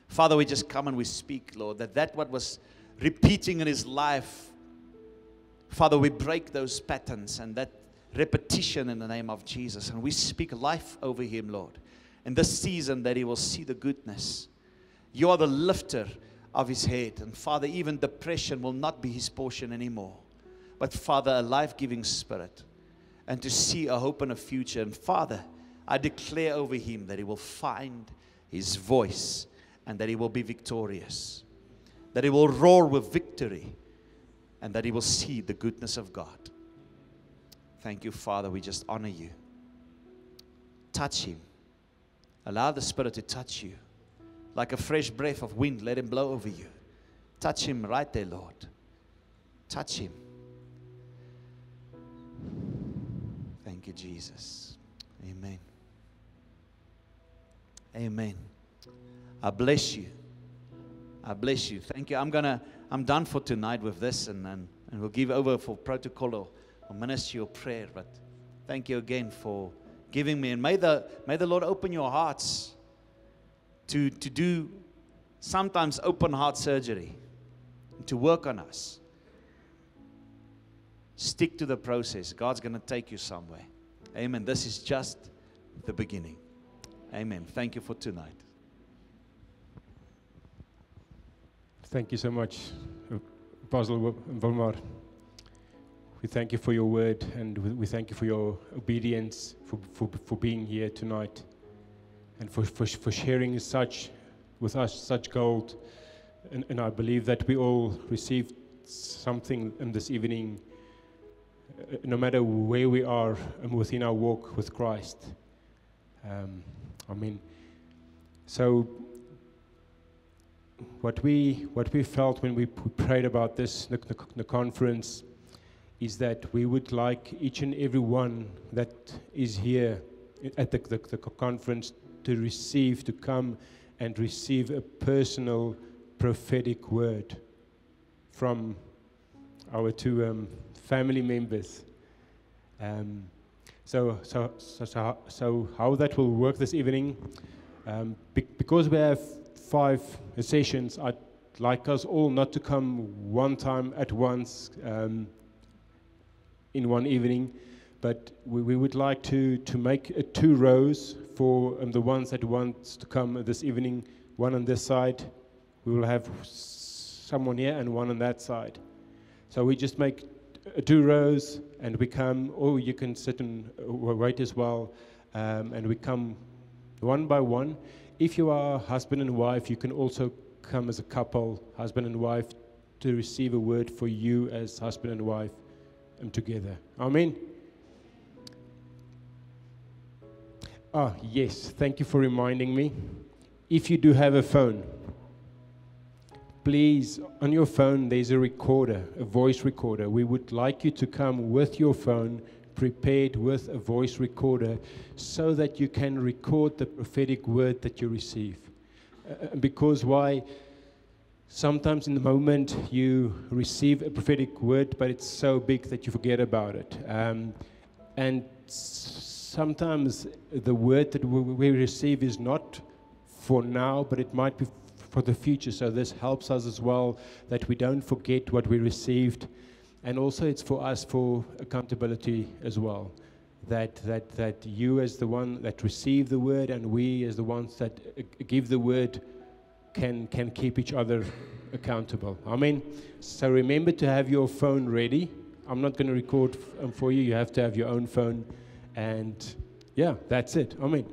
Father, we just come and we speak, Lord, that what was repeating in his life, Father, we break those patterns and that repetition in the name of Jesus. And we speak life over him, Lord, in this season that he will see the goodness. You are the lifter of his head. And Father, even depression will not be his portion anymore. But Father, a life-giving spirit. And to see a hope and a future. And Father, I declare over him that he will find his voice and that he will be victorious. That he will roar with victory. And that he will see the goodness of God. Thank you, Father. We just honor you. Touch him. Allow the Spirit to touch you. Like a fresh breath of wind, let him blow over you. Touch him right there, Lord. Touch him. Thank you, Jesus. Amen. Amen. I bless you. I bless you. Thank you. I'm done for tonight with this, and we'll give over for protocol or ministry or prayer. But thank you again for giving me. And may the Lord open your hearts to do sometimes open heart surgery, to work on us. Stick to the process. God's going to take you somewhere. Amen. This is just the beginning. Amen. Thank you for tonight. Thank you so much, Apostle Wilmar. We thank you for your word, and we thank you for your obedience, for being here tonight, and for sharing with us such gold. And I believe that we all received something in this evening, no matter where we are within our walk with Christ. So what we felt when we prayed about this, the conference, is that we would like each and every one that is here at the conference to come and receive a personal prophetic word from our two family members. So how that will work this evening, because we have 5 sessions, I'd like us all not to come one time at once in one evening, but we would like to make 2 rows for the ones that want to come this evening. One on this side, we will have someone here, and one on that side. So we just make 2 rows, and we come, or you can sit and wait as well, and we come one by one. If you are husband and wife, you can also come as a couple, husband and wife, to receive a word for you as husband and wife together. Amen. Yes, thank you for reminding me. If you do have a phone, please, on your phone, there's a recorder, a voice recorder. We would like you to come with your phone, prepared with a voice recorder, so that you can record the prophetic word that you receive. Because why? Sometimes in the moment you receive a prophetic word, but it's so big that you forget about it. And sometimes the word that we receive is not for now, but it might be for the future. So this helps us as well, that we don't forget what we received. And also it's for us for accountability as well. That you as the one that receive the word, and we as the ones that give the word, can keep each other accountable. Amen. So remember to have your phone ready. I'm not going to record for you. You have to have your own phone. And yeah, that's it. Amen.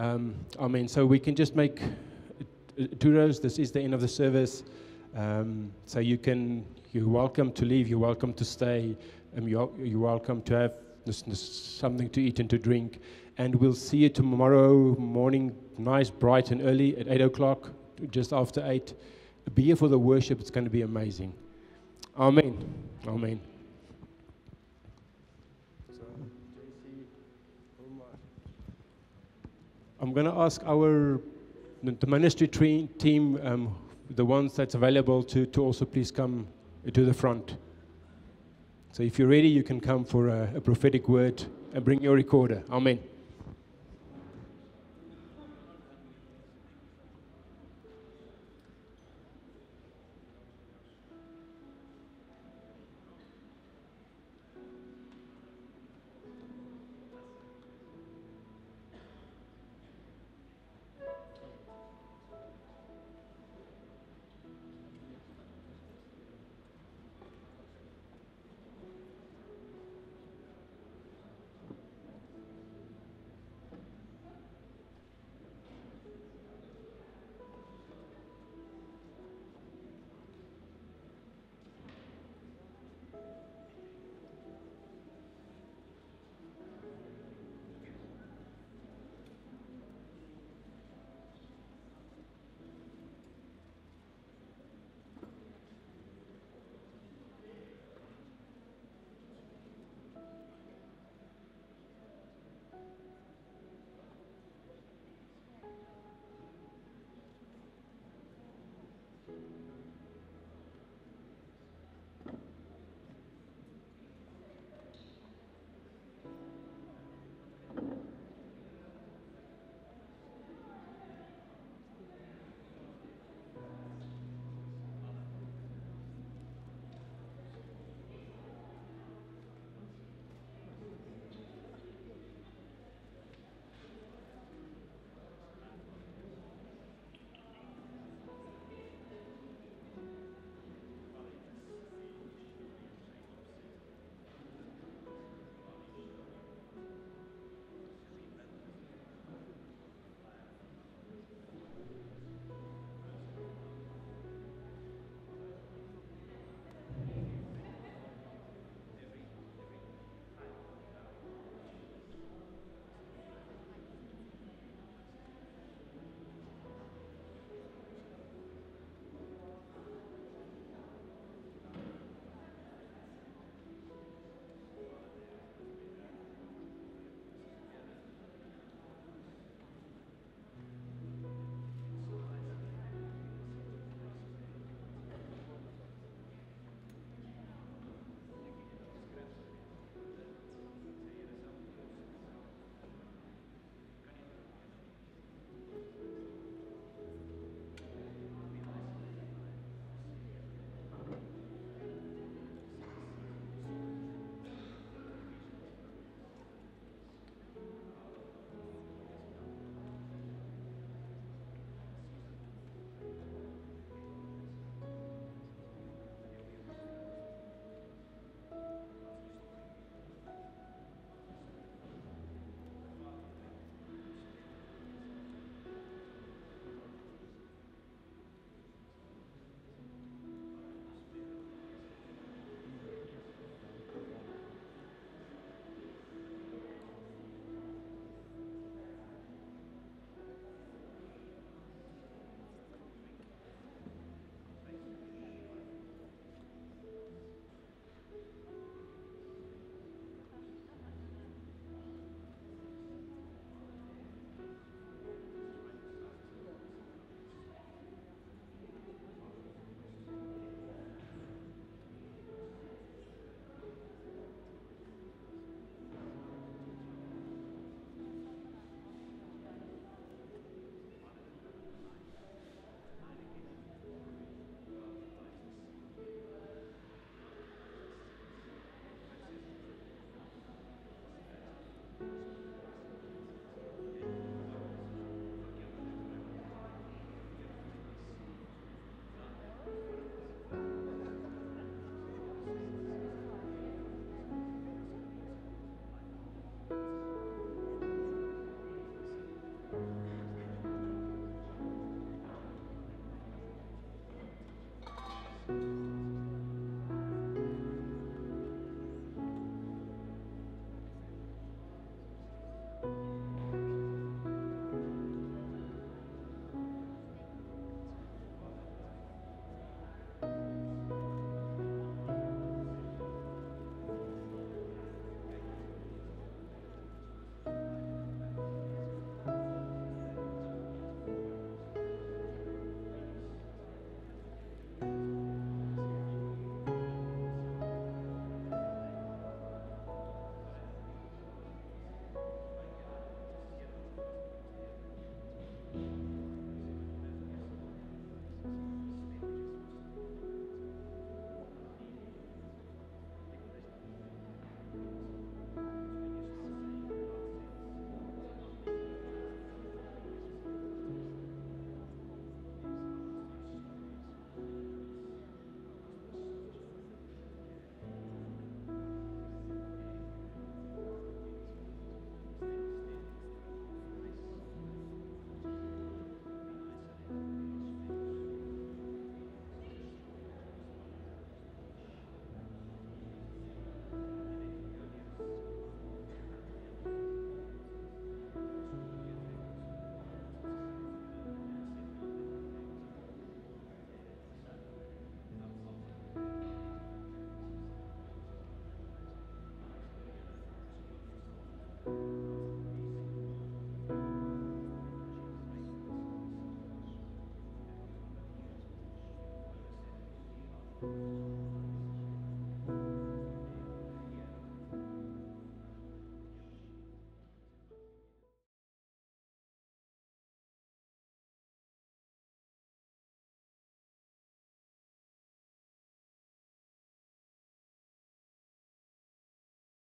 Amen. So we can just make two rows. This is the end of the service. So you're welcome to leave. You're welcome to stay. You're welcome to have something to eat and to drink. And we'll see you tomorrow morning, nice, bright and early at 8 o'clock, just after 8. Be here for the worship. It's going to be amazing. Amen. Amen. I'm going to ask the ministry team, the ones that's available, to also please come to the front. So if you're ready, you can come for a prophetic word and bring your recorder. Amen.